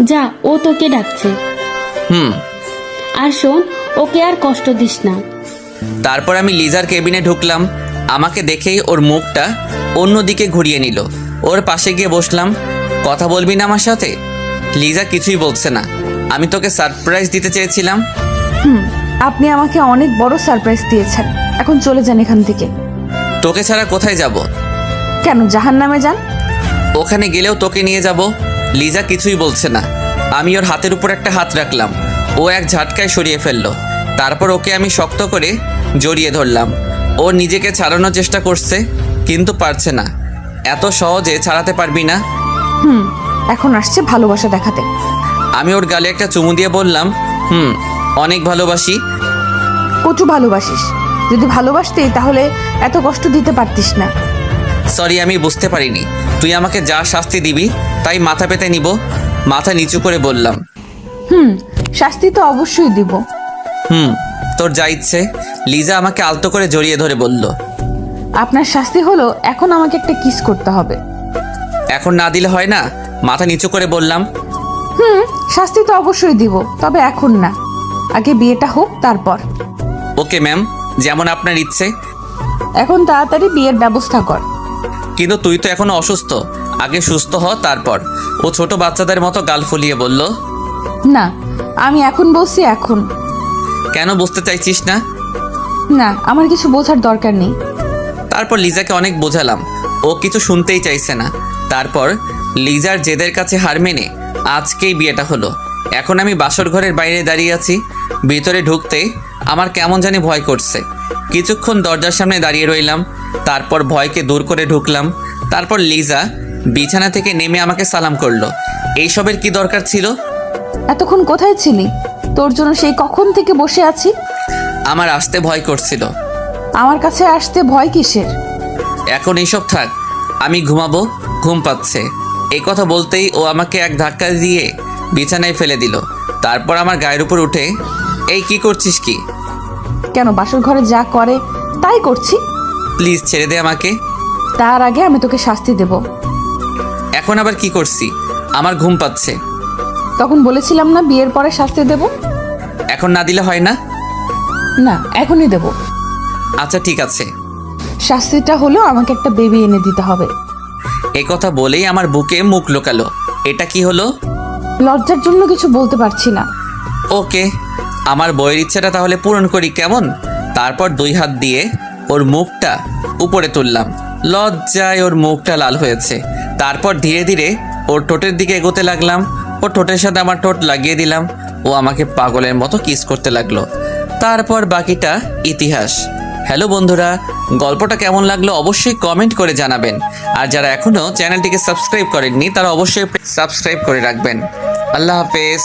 যা, ও তোকে ডাকছে।
হুম।
আর শোন, ওকে আর কষ্ট দিস না।
তারপর আমি লিজার কেবিনে ঢুকলাম। আমাকে দেখেই ওর মুখটা অন্যদিকে ঘুরিয়ে নিল। ওর পাশে গিয়ে বসলাম। কথা বলবি না আমার সাথে? লিজা কিছুই বলছে না। আমি তোকে সারপ্রাইজ দিতে চেয়েছিলাম।
আপনি আমাকে অনেক বড় সারপ্রাইজ দিয়েছেন, এখন চলে যান এখান থেকে।
তোকে ছাড়া কোথায় যাব?
কেন, জাহান্নামে যান।
ওখানে গেলেও তোকে নিয়ে যাব। লিজা কিছুই বলছে না। আমি ওর হাতের উপর একটা হাত রাখলাম। ও এক ঝাটকায় সরিয়ে ফেললো। তারপর ওকে আমি শক্ত করে জড়িয়ে ধরলাম। ও নিজেকে ছাড়ানোর চেষ্টা করছে, কিন্তু পারছে না। এত সহজে ছাড়াতে পারবি না।
এখন আসছে ভালোবাসা দেখাতে।
আমি ওর গালে একটা চুমু দিয়ে বললাম, অনেক ভালোবাসি।
কচু ভালোবাসিস? যদি ভালোবাসতেই তাহলে এত কষ্ট দিতে পারতিস না।
সরি, আমি বুঝতে পারিনি। তুই আমাকে যা শাস্তি দিবি তাই মাথা পেতে নিব। মাথা নিচু করে বললাম,
শাস্তি তো অবশ্যই দিব।
তোর যা ইচ্ছে। লিজা আমাকে আলতো করে জড়িয়ে ধরে বলল,
আপনার শাস্তি হলো এখন আমাকে একটা কিস করতে হবে।
এখন না দিলে হয় না? মাথা নিচু করে বললাম।
শাস্তি তো অবশ্যই দিব, তবে এখন না, আগে বিয়েটা হোক তারপর।
ওকে ম্যাম, যেমন আপনার ইচ্ছে।
এখন তাড়াতাড়ি বিয়ের ব্যবস্থা কর।
কিন্তু তুই তো এখনো অসুস্থ, আগে সুস্থ হ তারপর। ও ছোট বাচ্চাদের মতো গাল ফুলিয়ে বলল।
না, আমি এখন বলছি এখন।
কেন বুঝতে চাইছিস না?
না, আমার কিছু বোঝার দরকার নেই।
তারপর লিজাকে অনেক বোঝালাম, ও কিছু শুনতেই চাইছে না। তারপর লিজার জেদের কাছে হার মেনে আজকেই বিয়েটা হলো। এখন আমি বাসর ঘরের বাইরে দাঁড়িয়ে আছি। ভিতরে ঢুকতে আমার কেমন জানি ভয় করছে। কিছুক্ষণ দরজার সামনে দাঁড়িয়ে রইলাম। তারপর ভয়কে দূর করে ঢুকলাম। তারপর লিজা বিছানা থেকে নেমে আমাকে সালাম করলো। এইসবের কি দরকার ছিল?
এতক্ষণ কোথায় ছিলি? তোর জন্য সেই কখন থেকে বসে আছি।
আমার আসতে ভয় করছিল।
আমার কাছে আসতে ভয় কিসের?
এখন এইসব থাক, আমি ঘুমাবো, ঘুম পাচ্ছে। এই কথা বলতেই ও আমাকে এক ধাক্কা দিয়ে বিছানায় ফেলে দিল। তারপর আমার গায়ের উপর উঠে, এই কি করছিস কি?
কেন, বাসর ঘরে যা করে তাই করছি।
প্লিজ ছেড়ে দে আমাকে।
তার আগে আমি তোকে শাস্তি দেব।
এখন আবার কি করছি? আমার ঘুম পাচ্ছে।
তখন বলেছিলাম না বিয়ের পরে শাস্তি দেব?
এখন না দিলে হয় না?
না, এখনই দেব।
আচ্ছা ঠিক আছে।
শাস্তিটা হলো আমাকে একটা বেবি এনে দিতে হবে।
এই কথা বলেই আমার বুকে মুখ লুকালো। এটা কি হলো?
লজ্জার জন্য কিছু বলতে পারছি না।
ওকে, আমার বইয়ের ইচ্ছাটা তাহলে পূরণ করি কেমন? তারপর 2 হাত দিয়ে ওর মুখটা উপরে তুললাম। লজ্জায় ওর মুখটা লাল হয়েছে। তারপর ধীরে ধীরে ওর ঠোঁটের দিকে এগোতে লাগলাম। ওর ঠোঁটের সাথে আমার ঠোঁট লাগিয়ে দিলাম। ও আমাকে পাগলের মতো কিস করতে লাগলো। তারপর বাকিটা ইতিহাস। হ্যালো বন্ধুরা, গল্পটা কেমন লাগলো অবশ্যই কমেন্ট করে জানাবেন। আর যারা এখনও চ্যানেলটিকে সাবস্ক্রাইব করেননি তারা অবশ্যই সাবস্ক্রাইব করে রাখবেন। আল্লাহ হাফেজ।